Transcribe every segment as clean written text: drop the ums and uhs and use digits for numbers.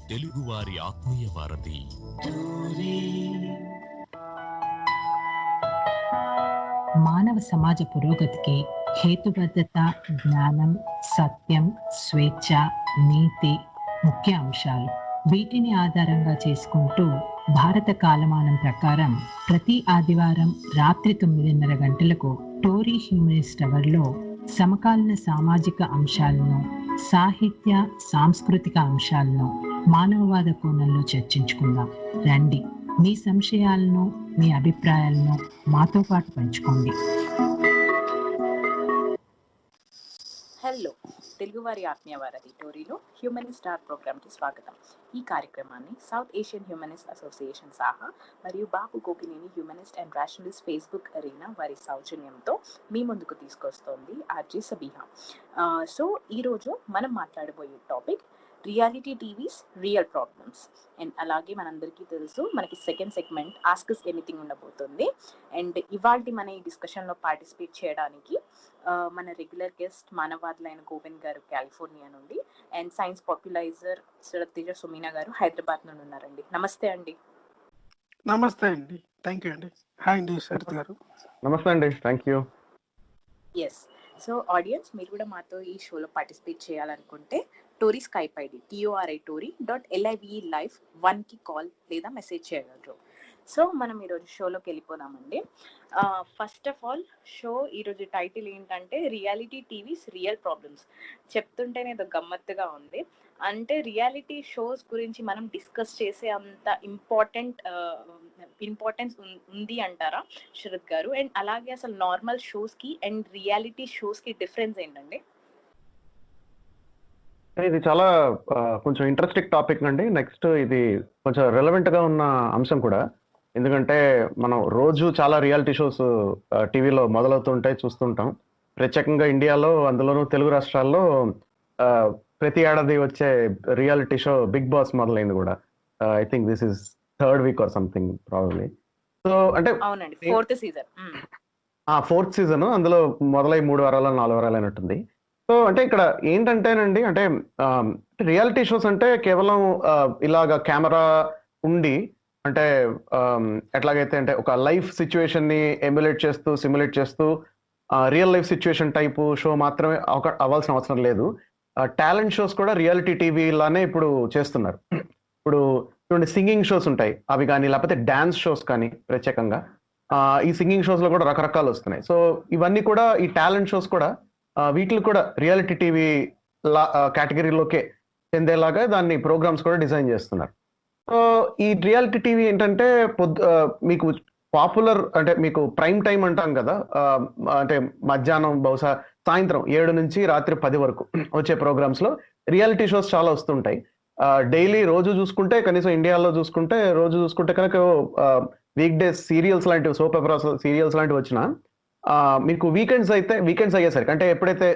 తెలుగువారి ఆత్మీయ వారధి. మానవ సమాజ పురోగతికి హేతుబద్ధత, జ్ఞానం, సత్యం, స్వేచ్ఛ, నీతి ముఖ్య అంశాలు. వీటిని ఆధారంగా చేసుకుంటూ భారత కాలమానం ప్రకారం ప్రతి ఆదివారం రాత్రి 9:30 గంటలకు టోరీ హ్యూమనిస్ట్ అవర్లో సమకాలీన సామాజిక అంశాలను, సాహిత్య సాంస్కృతిక అంశాలను మానవవాద కోణంలో చర్చించుకుందాం. రండి, మీ సంశయాలను, మీ అభిప్రాయాలను మాతో పాటు పంచుకోండి. హలో, తెలుగువారి ఆత్మీయ వారధి టోరీలో హ్యూమనిస్ట్ స్టార్ ప్రోగ్రామ్కి స్వాగతం. ఈ కార్యక్రమాన్ని సౌత్ ఏషియన్ హ్యూమనిస్ట్ అసోసియేషన్ సాహా మరియు Bapu Gopineni humanist and rationalist Facebook arena వారి సౌజన్యంతో మీ ముందుకు తీసుకొస్తోంది ఆర్జే సబీహా. సో ఈరోజు మనం మాట్లాడబోయే topic reality TVs real problems. And అలాగే మనందరికీ తెలుసు, మనకి second segment ask us anything ఉండబోతుంది. అండ్ ఇవాళ మన ఈ డిస్కషన్లో పార్టిసిపేట్ చేయడానికి మన రెగ్యులర్ గెస్ట్ మానవాదులైన గోవింద్ గారు కాలిఫోర్నియా నుండి, అండ్ సైన్స్ పాపులైజర్ తేజ సుమీనా గారు హైదరాబాద్ నుండి ఉన్నారండి. నమస్తే అండి. నమస్తే అండి, థ్యాంక్ యూ అండి. హాయ్ అండి శరత్ గారు. నమస్తే అండి, thank you. Yes, so audience, మీరు కూడా మాతో ఈ షోలో పార్టిసిపేట్ చేయాలనుకుంటే టోరీ స్కైప్ ఐడి TORI.LIVE1కి కాల్ లేదా మెసేజ్ చేయగలరు. సో మనం ఈరోజు షోలోకి వెళ్ళిపోదామండి. ఫస్ట్ ఆఫ్ ఆల్, షో ఈరోజు టైటిల్ ఏంటంటే రియాలిటీ టీవీస్ రియల్ ప్రాబ్లమ్స్. చెప్తుంటేనే ఏదో గమ్మత్తుగా ఉంది. అంటే రియాలిటీ షోస్ గురించి మనం డిస్కస్ చేసే అంత ఇంపార్టెన్స్ ఉంది అంటారా శరత్ గారు? అండ్ అలాగే అసలు నార్మల్ షోస్కి అండ్ రియాలిటీ షోస్కి డిఫరెన్స్ ఏంటండి? ఇది చాలా కొంచెం ఇంట్రెస్టింగ్ టాపిక్ అండి. నెక్స్ట్ ఇది కొంచెం రెలవెంట్ గా ఉన్న అంశం కూడా, ఎందుకంటే మనం రోజు చాలా రియాలిటీ షోస్ టీవీలో మొదలవుతుంటాయి, చూస్తుంటాం. ప్రత్యేకంగా ఇండియాలో, అందులోనూ తెలుగు రాష్ట్రాల్లో ప్రతి ఏడాది వచ్చే రియాలిటీ షో బిగ్ బాస్ మొదలైంది కూడా. I think this is third week or something probably. So అంటే ఫోర్త్ సీజన్ అందులో మొదలై 3 వారాలు 4 వారాలు అయినట్టుంది. సో అంటే ఇక్కడ ఏంటంటేనండి, అంటే రియాలిటీ షోస్ అంటే కేవలం ఇలాగ కెమెరా ఉండి, అంటే ఎట్లాగైతే అంటే ఒక లైఫ్ సిచ్యువేషన్ ని ఎమ్యులేట్ చేస్తూ, సిమ్యులేట్ చేస్తూ real life situation type show మాత్రమే అవ్వాల్సిన అవసరం లేదు. టాలెంట్ షోస్ కూడా రియాలిటీ టీవీ లానే ఇప్పుడు చేస్తున్నారు. ఇప్పుడు చూడండి, సింగింగ్ షోస్ ఉంటాయి, అవి కానీ, లేకపోతే డాన్స్ షోస్ కానీ. ప్రత్యేకంగా ఈ సింగింగ్ షోస్ లో కూడా రకరకాలు వస్తున్నాయి. సో ఇవన్నీ కూడా, ఈ టాలెంట్ షోస్ కూడా వీటిని కూడా రియాలిటీ టీవీ కేటగిరీలోకే చెందేలాగా దాన్ని ప్రోగ్రామ్స్ కూడా డిజైన్ చేస్తున్నారు. సో ఈ రియాలిటీ టీవీ ఏంటంటే మీకు పాపులర్, అంటే మీకు ప్రైమ్ టైం అంటాం కదా, అంటే మధ్యాహ్నం బహుశా సాయంత్రం 7 నుంచి రాత్రి 10 వరకు వచ్చే ప్రోగ్రామ్స్ లో రియాలిటీ షోస్ చాలా వస్తుంటాయి. డైలీ రోజు చూసుకుంటే, కనీసం ఇండియాలో చూసుకుంటే రోజు చూసుకుంటే కనుక వీక్ డేస్ సీరియల్స్ లాంటివి, సోప్ ఆపరా సీరియల్స్ లాంటివి వచ్చినా మీకు వీకెండ్స్ అయ్యేసరికి, అంటే ఎప్పుడైతే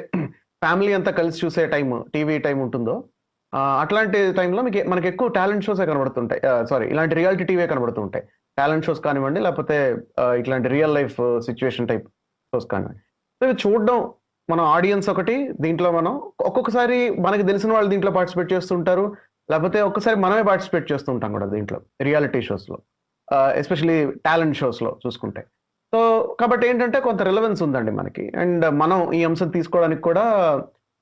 ఫ్యామిలీ అంతా కలిసి చూసే టైం, టీవీ టైం ఉంటుందో, అట్లాంటి టైంలో మనకి ఎక్కువ టాలెంట్ షోసే కనబడుతుంటాయి. ఇలాంటి రియాలిటీ టీవీ కనబడుతుంటాయి. టాలెంట్ షోస్ కానివ్వండి, లేకపోతే ఇట్లాంటి real life situation type shows కానివ్వండి. సో ఇవి చూడడం, మన ఆడియన్స్ ఒకటి, దీంట్లో మనం ఒక్కొక్కసారి మనకి తెలిసిన వాళ్ళు దీంట్లో పార్టిసిపేట్ చేస్తుంటారు, లేకపోతే ఒక్కసారి మనమే పార్టిసిపేట్ చేస్తుంటాం కూడా దీంట్లో రియాలిటీ షోస్లో, ఎస్పెషలీ టాలెంట్ షోస్లో చూసుకుంటే. సో కాబట్టి ఏంటంటే కొంత రిలవెన్స్ ఉందండి మనకి. అండ్ మనం ఈ అంశం తీసుకోవడానికి కూడా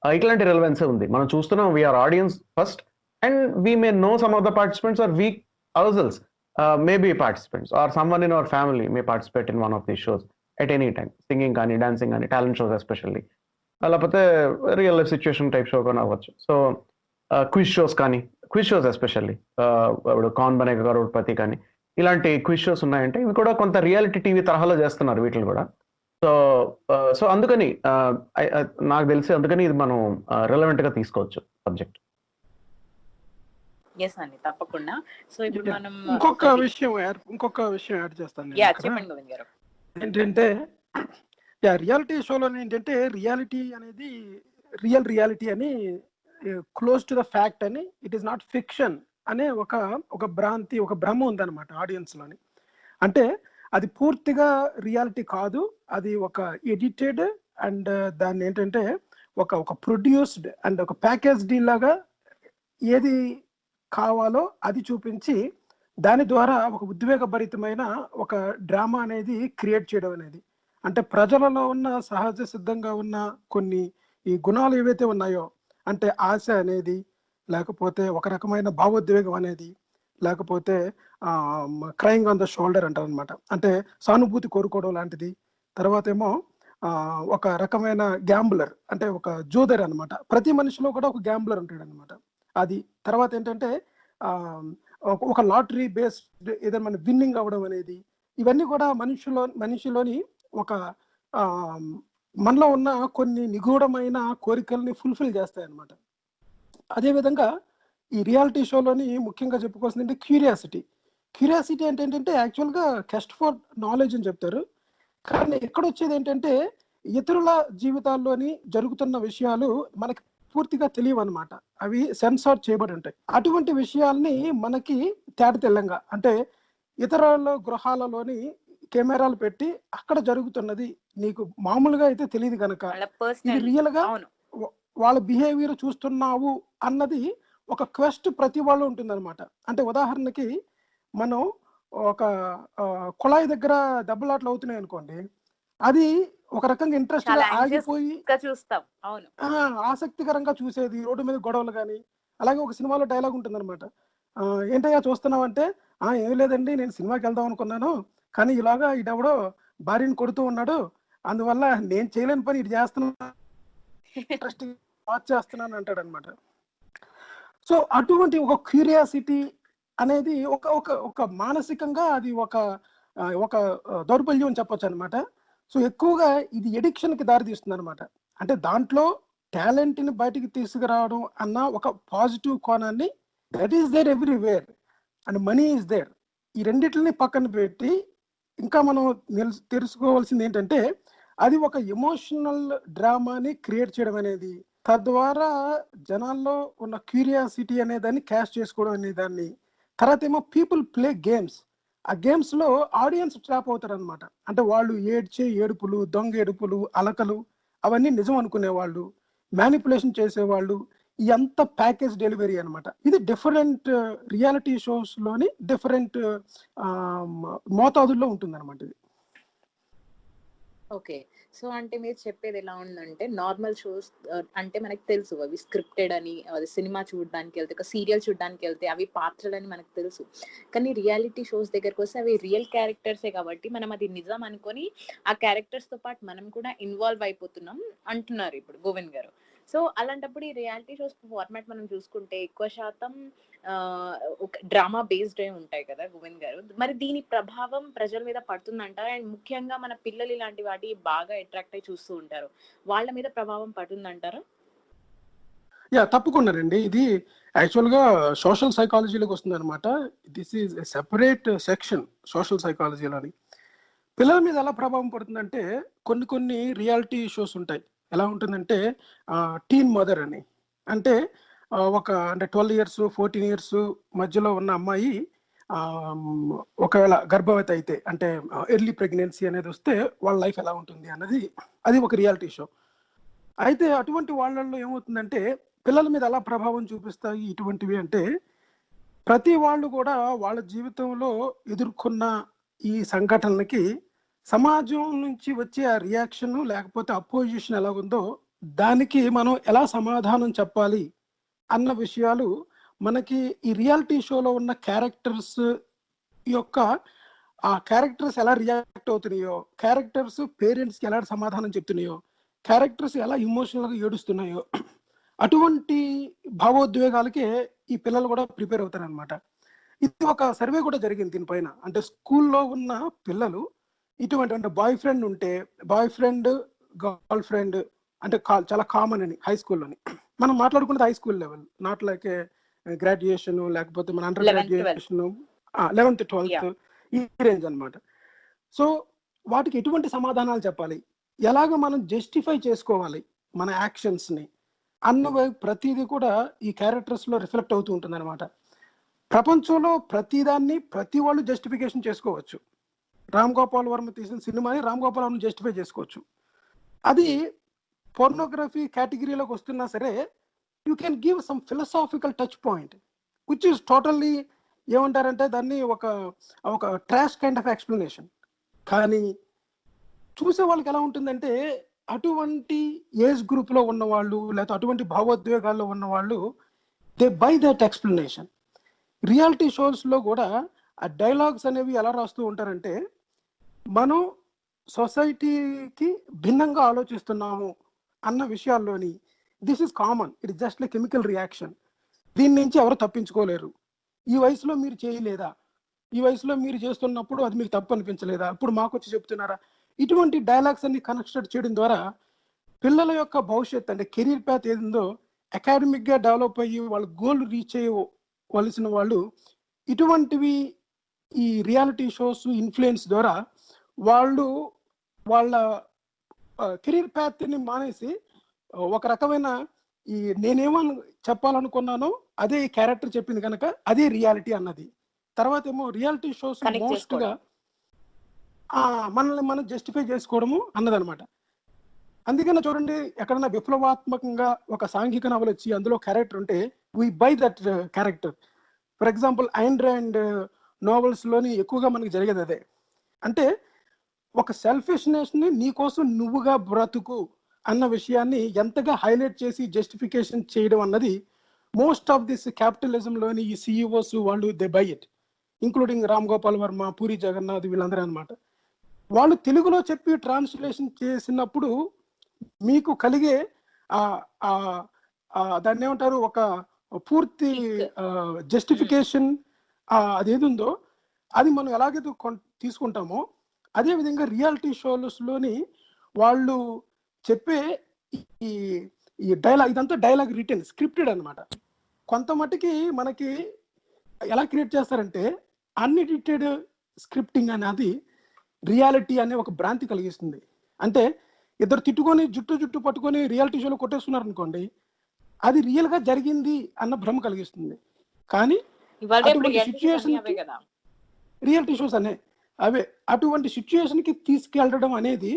ఇట్లాంటి రిలవెన్సే ఉంది. మనం చూస్తున్నాం, we are audience first, and we may know some of the participants, or we ourselves may be participants, or someone in our family may participate in one of these shows at any time. Singing కానీ, dancing కానీ, talent shows especially, లేకపోతే real life situation type show కానీ అవ్వచ్చు. So quiz shows కానీ, quiz shows especially ఇప్పుడు కౌన్ బనేగా కరోడ్పతి కానీ, ఇలాంటి quiz shows ఉన్నాయంటే ఇవి కూడా కొంత రియాలిటీ టీవీ తరహాలో చేస్తున్నారు వీటిని కూడా. సో అందుకని నాకు తెలిసి అందుకని ఇది మనం రెలవెంట్ గా తీసుకోవచ్చు సబ్జెక్ట్. ఎస్ అండి, తప్పకుండా. సో ఇప్పుడు మనం ఇంకొక విషయం యాడ్ చేస్తాను. ఏంటంటే రియాలిటీ షోలో ఏంటంటే రియాలిటీ అనేది రియాలిటీ అని, క్లోజ్ టు ద ఫ్యాక్ట్ అని, ఇట్ ఈస్ నాట్ ఫిక్షన్ అనే ఒక భ్రాంతి, ఒక భ్రమ ఉందన్నమాట ఆడియన్స్ లోని. అంటే అది పూర్తిగా రియాలిటీ కాదు, అది ఒక ఎడిటెడ్ అండ్ దాన్ని ఏంటంటే ఒక ప్రొడ్యూస్డ్ అండ్ ఒక ప్యాకేజ్ డీల్ లాగా ఏది కావాలో అది చూపించి దాని ద్వారా ఒక ఉద్వేగభరితమైన ఒక డ్రామా అనేది క్రియేట్ చేయడం అనేది. అంటే ప్రజలలో ఉన్న సహజ సిద్ధంగా ఉన్న కొన్ని ఈ గుణాలు ఏవైతే ఉన్నాయో, అంటే ఆశ అనేది, లేకపోతే ఒక రకమైన భావోద్వేగం అనేది, లేకపోతే క్రయింగ్ ఆన్ ద షోల్డర్ అంటారు అనమాట, అంటే సానుభూతి కోరుకోవడం లాంటిది. తర్వాత ఏమో ఒక రకమైన గ్యాంబ్లర్, అంటే ఒక జోదర్ అనమాట. ప్రతి మనిషిలో కూడా ఒక గ్యాంబ్లర్ ఉంటాడు అనమాట. అది తర్వాత ఏంటంటే ఒక లాటరీ బేస్డ్ ఏదైనా మన విన్నింగ్ అవ్వడం అనేది, ఇవన్నీ కూడా మనిషిలోని ఒక మనలో ఉన్న కొన్ని నిగూఢమైన కోరికల్ని ఫుల్ఫిల్ చేస్తాయి అన్నమాట. అదేవిధంగా ఈ రియాలిటీ షోలోని ముఖ్యంగా చెప్పుకోవాల్సింది అంటే క్యూరియాసిటీ అంటే ఏంటంటే యాక్చువల్గా కెస్ట్ ఫర్ నాలెడ్జ్ అని చెప్తారు. కానీ ఎక్కడ వచ్చేది ఏంటంటే ఇతరుల జీవితాల్లోని జరుగుతున్న విషయాలు మనకి పూర్తిగా తెలియవు అనమాట. అవి సెన్సార్ చేయబడి ఉంటాయి. అటువంటి విషయాల్ని మనకి తేటతెల్లంగా, అంటే ఇతరుల గృహాలలోని కెమెరాలు పెట్టి అక్కడ జరుగుతున్నది నీకు మామూలుగా అయితే తెలియదు కనుక ఇది రియల్ గా వాళ్ళ బిహేవియర్ చూస్తున్నావు అన్నది ఒక క్వెస్ట్ ప్రతి వాళ్ళు ఉంటుందన్నమాట. అంటే ఉదాహరణకి మనం ఒక కుళాయి దగ్గర దెబ్బలాట్లు అవుతున్నాయి అనుకోండి, అది ఒక రకంగా ఇంట్రెస్ట్ గా ఆగిపోయి చూస్తాం. అవును, ఆసక్తికరంగా చూసేది, రోడ్డు మీద గొడవలు కానీ. అలాగే ఒక సినిమాలో డైలాగ్ ఉంటుంది అనమాట, ఏంటయ్యా చూస్తున్నావు అంటే, ఏం లేదండి నేను సినిమాకి వెళ్దాం అనుకున్నాను, కానీ ఇలాగా ఇడెవడో భార్యని కొడుతూ ఉన్నాడు, అందువల్ల నేను చేయలేని పని ఇటు చేస్తున్నాను, ఇంట్రెస్టింగ్ వాచ్ చేస్తున్నాను అంటాడు అనమాట. సో అటువంటి ఒక క్యూరియాసిటీ అనేది ఒక మానసికంగా అది ఒక దౌర్బల్యం అని చెప్పొచ్చు అనమాట. సో ఎక్కువగా ఇది ఎడిక్షన్కి దారితీస్తుంది అనమాట. అంటే దాంట్లో టాలెంట్ని బయటికి తీసుకురావడం అన్న ఒక పాజిటివ్ కోణాన్ని, that is there everywhere and money is there, ఈ రెండింటిని పక్కన పెట్టి ఇంకా మనం తెలుసుకోవాల్సింది ఏంటంటే అది ఒక ఎమోషనల్ డ్రామాని క్రియేట్ చేయడం అనేది, తద్వారా జనాల్లో ఉన్న క్యూరియాసిటీ అనే దాన్ని క్యాష్ చేసుకోవడం అనే దాన్ని. తర్వాత ఏమో పీపుల్ ప్లే గేమ్స్, ఆ గేమ్స్ లో ఆడియన్స్ ట్రాప్ అవుతారు అనమాట. అంటే వాళ్ళు ఏడ్చే ఏడుపులు, దొంగ ఏడుపులు, అలకలు అవన్నీ నిజం అనుకునేవాళ్ళు, మ్యానిపులేషన్ చేసేవాళ్ళు, ఎంత ప్యాకేజ్ డెలివరీ అనమాట. ఇది డిఫరెంట్ రియాలిటీ షోస్ లోని డిఫరెంట్ మోతాదుల్లో ఉంటుంది అనమాట ఇది. ఓకే, సో అంటే మీరు చెప్పేది ఎలా ఉందంటే, నార్మల్ షోస్ అంటే మనకు తెలుసు అవి స్క్రిప్టెడ్ అని, అది సినిమా చూడడానికి వెళ్తే, ఒక సీరియల్ చూడడానికి వెళ్తే అవి పాత్రలని మనకు తెలుసు. కానీ రియాలిటీ షోస్ దగ్గరకు వస్తే అవి రియల్ క్యారెక్టర్సే కాబట్టి మనం అది నిజం అనుకొని ఆ క్యారెక్టర్స్ తో పాటు మనం కూడా ఇన్వాల్వ్ అయిపోతున్నాం అంటున్నారు ఇప్పుడు గోవింద్ గారు. సో అలాంటప్పుడు ఈ రియాలిటీ షోస్ ఫార్మాట్ మనం చూసుకుంటే ఎక్కువ శాతం ఒక డ్రామా బేస్డ్ అయి ఉంటాయి కదా గోవింద్ గారు. మరి దీని ప్రభావం ప్రజల మీద పడుతుందంటారా? అండ్ ముఖ్యంగా మన పిల్లలు ఇలాంటి వాటి బాగా అట్రాక్ట్ అయి చూస్తూ ఉంటారు, వాళ్ళ మీద ప్రభావం పడుతుందంటారా? తప్పకుండానండి. ఇది యాక్చువల్గా సోషల్ సైకాలజీలోకి వస్తుంది అనమాట. This is a separate section social సైకాలజీలోని. పిల్లల మీద ఎలా ప్రభావం పడుతుందంటే కొన్ని రియాలిటీ షోస్ ఉంటాయి. ఎలా ఉంటుందంటే టీన్ మదర్ అని, అంటే అంటే 12 years 14 years మధ్యలో ఉన్న అమ్మాయి ఒకవేళ గర్భవతి అయితే, అంటే ఎర్లీ ప్రెగ్నెన్సీ అనేది వస్తే వాళ్ళ లైఫ్ ఎలా ఉంటుంది అన్నది, అది ఒక రియాలిటీ షో. అయితే అటువంటి వాళ్ళల్లో ఏమవుతుందంటే పిల్లల మీద ఎలా ప్రభావం చూపిస్తాయి ఇటువంటివి అంటే, ప్రతి వాళ్ళు కూడా వాళ్ళ జీవితంలో ఎదుర్కొన్న ఈ సంఘటనలకి సమాజం నుంచి వచ్చే ఆ రియాక్షన్ లేకపోతే అపోజిషన్ ఎలా ఉందో దానికి మనం ఎలా సమాధానం చెప్పాలి అన్న విషయాలు మనకి ఈ రియాలిటీ షోలో ఉన్న క్యారెక్టర్స్ యొక్క ఆ క్యారెక్టర్స్ ఎలా రియాక్ట్ అవుతున్నాయో, క్యారెక్టర్స్ పేరెంట్స్కి ఎలా సమాధానం చెప్తున్నాయో, క్యారెక్టర్స్ ఎలా ఇమోషనల్గా ఏడుస్తున్నాయో, అటువంటి భావోద్వేగాలకే ఈ పిల్లలు కూడా ప్రిపేర్ అవుతారనమాట. ఇది ఒక సర్వే కూడా జరిగింది దీనిపైన. అంటే స్కూల్లో ఉన్న పిల్లలు ఇటువంటి, అంటే బాయ్ ఫ్రెండ్ ఉంటే బాయ్ ఫ్రెండ్ గర్ల్ ఫ్రెండ్ అంటే చాలా కామన్ అని హై స్కూల్లోని. మనం మాట్లాడుకున్నది high school level, not like graduation లేకపోతే మన అండర్ గ్రాడ్యుయేషన్ 11th 12th ఈ రేంజ్ అనమాట. సో వాటికి ఎటువంటి సమాధానాలు చెప్పాలి, ఎలాగ మనం జస్టిఫై చేసుకోవాలి మన యాక్షన్స్ని అన్నవి ప్రతిదీ కూడా ఈ క్యారెక్టర్స్లో రిఫ్లెక్ట్ అవుతూ ఉంటుంది అనమాట. ప్రపంచంలో ప్రతిదాన్ని ప్రతి వాళ్ళు జస్టిఫికేషన్ చేసుకోవచ్చు. రామ్ గోపాల్ వర్మ తీసిన సినిమాని రామ్ గోపాల్ వర్మ జస్టిఫై చేసుకోవచ్చు. అది పోర్నోగ్రఫీ కేటగిరీలోకి వస్తున్నా సరే you can give some philosophical touch point. Which is totally ఏమంటారంటే దాన్ని ఒక ఒక ట్రాష్ కైండ్ ఆఫ్ ఎక్స్ప్లెనేషన్. కానీ చూసే వాళ్ళకి ఎలా ఉంటుందంటే అటువంటి ఏజ్ గ్రూప్లో ఉన్నవాళ్ళు లేకపోతే అటువంటి భావోద్వేగాల్లో ఉన్నవాళ్ళు they by that explanation. Reality షోస్లో కూడా ఆ డైలాగ్స్ అనేవి ఎలా రాస్తూ ఉంటారంటే మనం సొసైటీకి భిన్నంగా ఆలోచిస్తున్నాము అన్న విషయాల్లోని this is common, it is just like chemical reaction, దీని నుంచి ఎవరు తప్పించుకోలేరు, ఈ వయసులో మీరు చేయలేదా, ఈ వయసులో మీరు చేస్తున్నప్పుడు అది మీకు తప్పు అనిపించలేదా, ఇప్పుడు మాకు వచ్చి చెప్తున్నారా, ఇటువంటి డైలాగ్స్ అన్ని కన్స్ట్రక్ట్ చేయడం ద్వారా పిల్లల యొక్క భవిష్యత్తు అంటే కెరీర్ ప్యాత్ ఏదిందో అకాడమిక్గా డెవలప్ అయ్యి వాళ్ళు గోల్ రీచ్ అయ్యవలసిన వాళ్ళు ఇటువంటివి ఈ రియాలిటీ షోస్ ఇన్ఫ్లుయెన్స్ ద్వారా వాళ్ళు వాళ్ళ కెరీర్ ప్యాత్ని మానేసి ఒక రకమైన ఈ నేనేమో చెప్పాలనుకున్నానో అదే ఈ క్యారెక్టర్ చెప్పింది కనుక అదే రియాలిటీ అన్నది. తర్వాత ఏమో రియాలిటీ షోస్ మోస్ట్గా మనల్ని మనం జస్టిఫై చేసుకోవడము అన్నదనమాట. అందుకనే చూడండి ఎక్కడన్నా విప్లవాత్మకంగా ఒక సాంఘిక నవల వచ్చి అందులో క్యారెక్టర్ ఉంటే we by that character. For example Ayn Rand నోవెల్స్లోని ఎక్కువగా మనకి జరిగేది అదే. అంటే ఒక సెల్ఫిష్నెస్ని నీకోసం నువ్వుగా బ్రతుకు అన్న విషయాన్ని ఎంతగా హైలైట్ చేసి జస్టిఫికేషన్ చేయడం అన్నది మోస్ట్ ఆఫ్ దిస్ క్యాపిటలిజంలోని ఈ సిఇఓస్ వాళ్ళు they buy it, including Ram Gopal Varma, Puri Jagannath, వీళ్ళందరూ అనమాట. వాళ్ళు తెలుగులో చెప్పి ట్రాన్స్లేషన్ చేసినప్పుడు మీకు కలిగే దాన్ని ఏమంటారు ఒక పూర్తి జస్టిఫికేషన్ అదేది ఉందో అది మనం ఎలాగైతే తీసుకుంటామో అదేవిధంగా రియాలిటీ షోస్లోని వాళ్ళు చెప్పే ఈ డైలాగ్ ఇదంతా డైలాగ్ రిటర్న్ స్క్రిప్టెడ్ అనమాట. కొంత మట్టుకి మనకి ఎలా క్రియేట్ చేస్తారంటే అన్ఎడిటెడ్ స్క్రిప్టింగ్ అనేది రియాలిటీ అనే ఒక భ్రాంతి కలిగిస్తుంది. అంటే ఇద్దరు తిట్టుకొని జుట్టు పట్టుకొని రియాలిటీ షోలో కొట్టేస్తున్నారు అనుకోండి, అది రియల్గా జరిగింది అన్న భ్రమ కలిగిస్తుంది. కానీ రియాలిటీ షోస్ అనే అవే అటువంటి సిచ్యుయేషన్కి తీసుకెళ్ళడం అనేది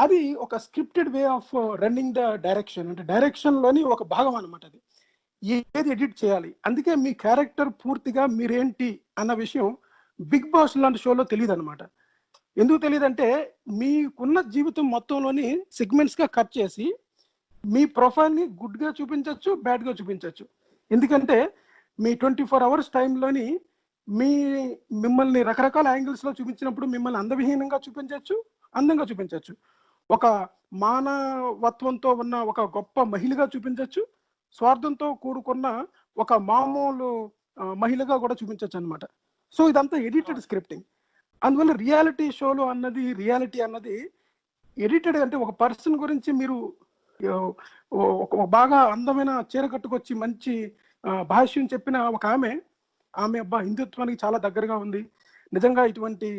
అది ఒక scripted way of running the direction, అంటే డైరెక్షన్లోని ఒక భాగం అనమాట. అది ఏది ఎడిట్ చేయాలి. అందుకే మీ క్యారెక్టర్ పూర్తిగా మీరేంటి అన్న విషయం బిగ్ బాస్ లాంటి షోలో తెలియదు అనమాట. ఎందుకు తెలియదంటే మీకున్న జీవితం మొత్తంలోని సెగ్మెంట్స్గా కట్ చేసి మీ ప్రొఫైల్ని గుడ్గా చూపించవచ్చు, బ్యాడ్గా చూపించవచ్చు. ఎందుకంటే మీ 24 hours టైంలోని మిమ్మల్ని రకరకాల యాంగిల్స్లో చూపించినప్పుడు మిమ్మల్ని అందవిహీనంగా చూపించవచ్చు, అందంగా చూపించవచ్చు, ఒక మానవత్వంతో ఉన్న ఒక గొప్ప మహిళగా చూపించవచ్చు, స్వార్థంతో కూడుకున్న ఒక మామూలు మహిళగా కూడా చూపించవచ్చు అనమాట. సో ఇదంతా ఎడిటెడ్ స్క్రిప్టింగ్. అందువల్ల రియాలిటీ అన్నది ఎడిటెడ్. అంటే ఒక పర్సన్ గురించి మీరు బాగా అందమైన చీర కట్టుకొచ్చి మంచి భాష్యం చెప్పిన ఒక ఆమె అబ్బా హిందుత్వానికి చాలా దగ్గరగా ఉంది, నిజంగా ఇటువంటి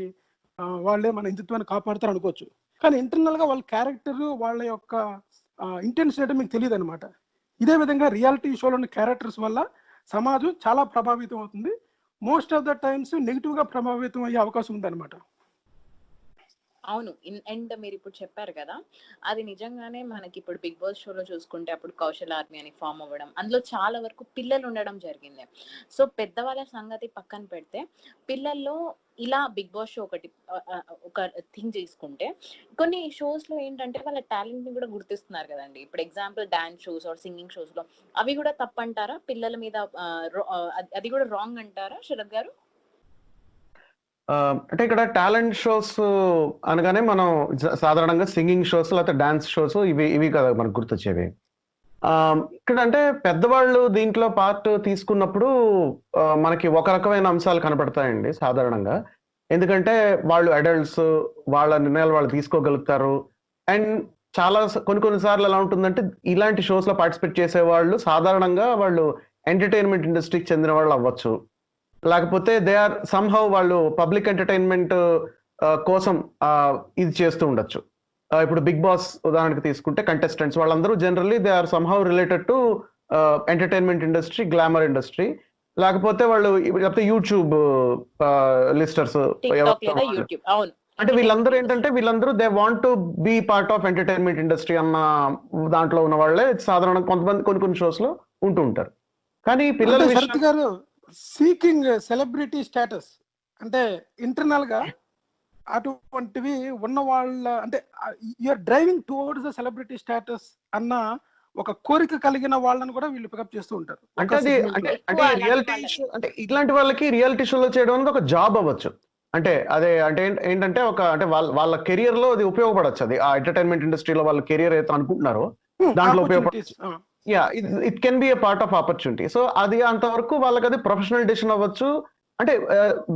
వాళ్ళే మన హిందుత్వాన్ని కాపాడుతారు అనుకోవచ్చు. కానీ ఇంటర్నల్గా వాళ్ళ క్యారెక్టర్ వాళ్ళ యొక్క ఇంటెన్సిటీ మీకు తెలియదు అనమాట. ఇదే విధంగా రియాలిటీ షోలోని క్యారెక్టర్స్ వల్ల సమాజం చాలా ప్రభావితం అవుతుంది. మోస్ట్ ఆఫ్ ద టైమ్స్ నెగిటివ్గా ప్రభావితం అయ్యే అవకాశం ఉందన్నమాట. అవును. అండ్ మీరు ఇప్పుడు చెప్పారు కదా, అది నిజంగానే మనకి ఇప్పుడు బిగ్ బాస్ షోలో చూసుకుంటే అప్పుడు కౌశల్ ఆర్మీ అని ఫామ్ అవ్వడం, అందులో చాలా వరకు పిల్లలు ఉండడం జరిగింది. సో పెద్దవాళ్ళ సంగతి పక్కన పెడితే పిల్లల్లో ఇలా బిగ్ బాస్ షో ఒక థింగ్ తీసుకుంటే కొన్ని షోస్ లో ఏంటంటే వాళ్ళ టాలెంట్ ని కూడా గుర్తిస్తున్నారు కదండి. ఇప్పుడు example dance shows or singing shows లో అవి కూడా తప్పంటారా? పిల్లల మీద అది కూడా రాంగ్ అంటారా శరత్ గారు? అంటే ఇక్కడ టాలెంట్ షోస్ అనగానే మనం సాధారణంగా సింగింగ్ షోస్ లేకపోతే డాన్స్ షోస్ ఇవి కదా మనకు గుర్తొచ్చేవి. ఇక్కడ అంటే పెద్దవాళ్ళు దీంట్లో పార్ట్ తీసుకున్నప్పుడు మనకి ఒక రకమైన అంశాలు కనపడతాయండి సాధారణంగా. ఎందుకంటే వాళ్ళు అడల్ట్స్, వాళ్ళ నిర్ణయాలు వాళ్ళు తీసుకోగలుగుతారు. అండ్ చాలా కొన్ని సార్లు ఎలా ఉంటుందంటే ఇలాంటి షోస్ లో పార్టిసిపేట్ చేసే వాళ్ళు సాధారణంగా వాళ్ళు ఎంటర్టైన్మెంట్ ఇండస్ట్రీకి చెందిన వాళ్ళు అవ్వచ్చు, లేకపోతే దే ఆర్ సమ్హౌ వాళ్ళు పబ్లిక్ ఎంటర్టైన్మెంట్ కోసం ఇది చేస్తూ ఉండొచ్చు. ఇప్పుడు బిగ్ బాస్ ఉదాహరణకు తీసుకుంటే కంటెస్టెంట్స్ వాళ్ళందరూ generally they are somehow related to entertainment industry, glamour industry, లేకపోతే వాళ్ళు యూట్యూబ్ లిస్టర్స్. అంటే వీళ్ళందరూ they want to be part of entertainment industry అన్న దాంట్లో ఉన్న వాళ్ళే సాధారణంగా కొంతమంది కొన్ని షోస్ లో ఉంటూ ఉంటారు. కానీ పిల్లల సీకింగ్ సెలబ్రిటీ స్టేటస్ అంటే ఇంటర్నల్ గా అటువంటివి ఉన్న వాళ్ళ అంటే you're driving towards the celebrity status అన్న ఒక కోరిక కలిగిన వాళ్ళని కూడా వీళ్ళు పికప్ చేస్తూ ఉంటారు. అంటే అది అంటే రియాలిటీ షో అంటే ఇట్లాంటి వాళ్ళకి రియాలిటీ షోలో చేయడం అనేది ఒక జాబ్ అవ్వచ్చు. అంటే అదే అంటే ఏంటంటే ఒక అంటే వాళ్ళ కెరియర్ లో అది ఉపయోగపడచ్చు. అది ఆ ఎంటర్టైన్మెంట్ ఇండస్ట్రీలో వాళ్ళ కెరియర్ అయితే అనుకుంటున్నారో దాంట్లో ఉపయోగపడచ్చు. Yeah, it can be a part of opportunity. So అది అంతవరకు వాళ్ళకి అది ప్రొఫెషనల్ డెసిషన్ అవ్వచ్చు. అంటే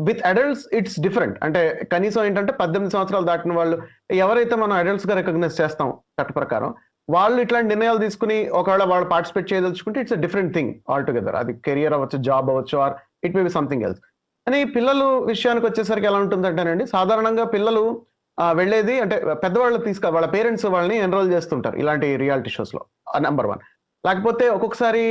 విత్ అడల్ట్స్ ఇట్స్ డిఫరెంట్. అంటే కనీసం ఏంటంటే 18 సంవత్సరాలు దాటిన వాళ్ళు ఎవరైతే మనం అడల్ట్స్ గా రికగ్నైజ్ చేస్తాం చట్ట ప్రకారం, వాళ్ళు ఇట్లాంటి నిర్ణయాలు తీసుకుని ఒకవేళ వాళ్ళు పార్టిసిపేట్ చేయదలుచుకుంటే it's a different thing altogether. అది కెరియర్ అవ్వచ్చు, జాబ్ అవ్వచ్చు, or it may be something else. కానీ పిల్లలు విషయానికి వచ్చేసరికి ఎలా ఉంటుందంటేనండి, సాధారణంగా పిల్లలు వెళ్ళేది అంటే పెద్దవాళ్ళు వాళ్ళ పేరెంట్స్ వాళ్ళని ఎన్రోల్ చేస్తుంటారు ఇలాంటి రియాలిటీ షోస్ లో, నెంబర్ 1. లేకపోతే ఒక్కొక్కసారి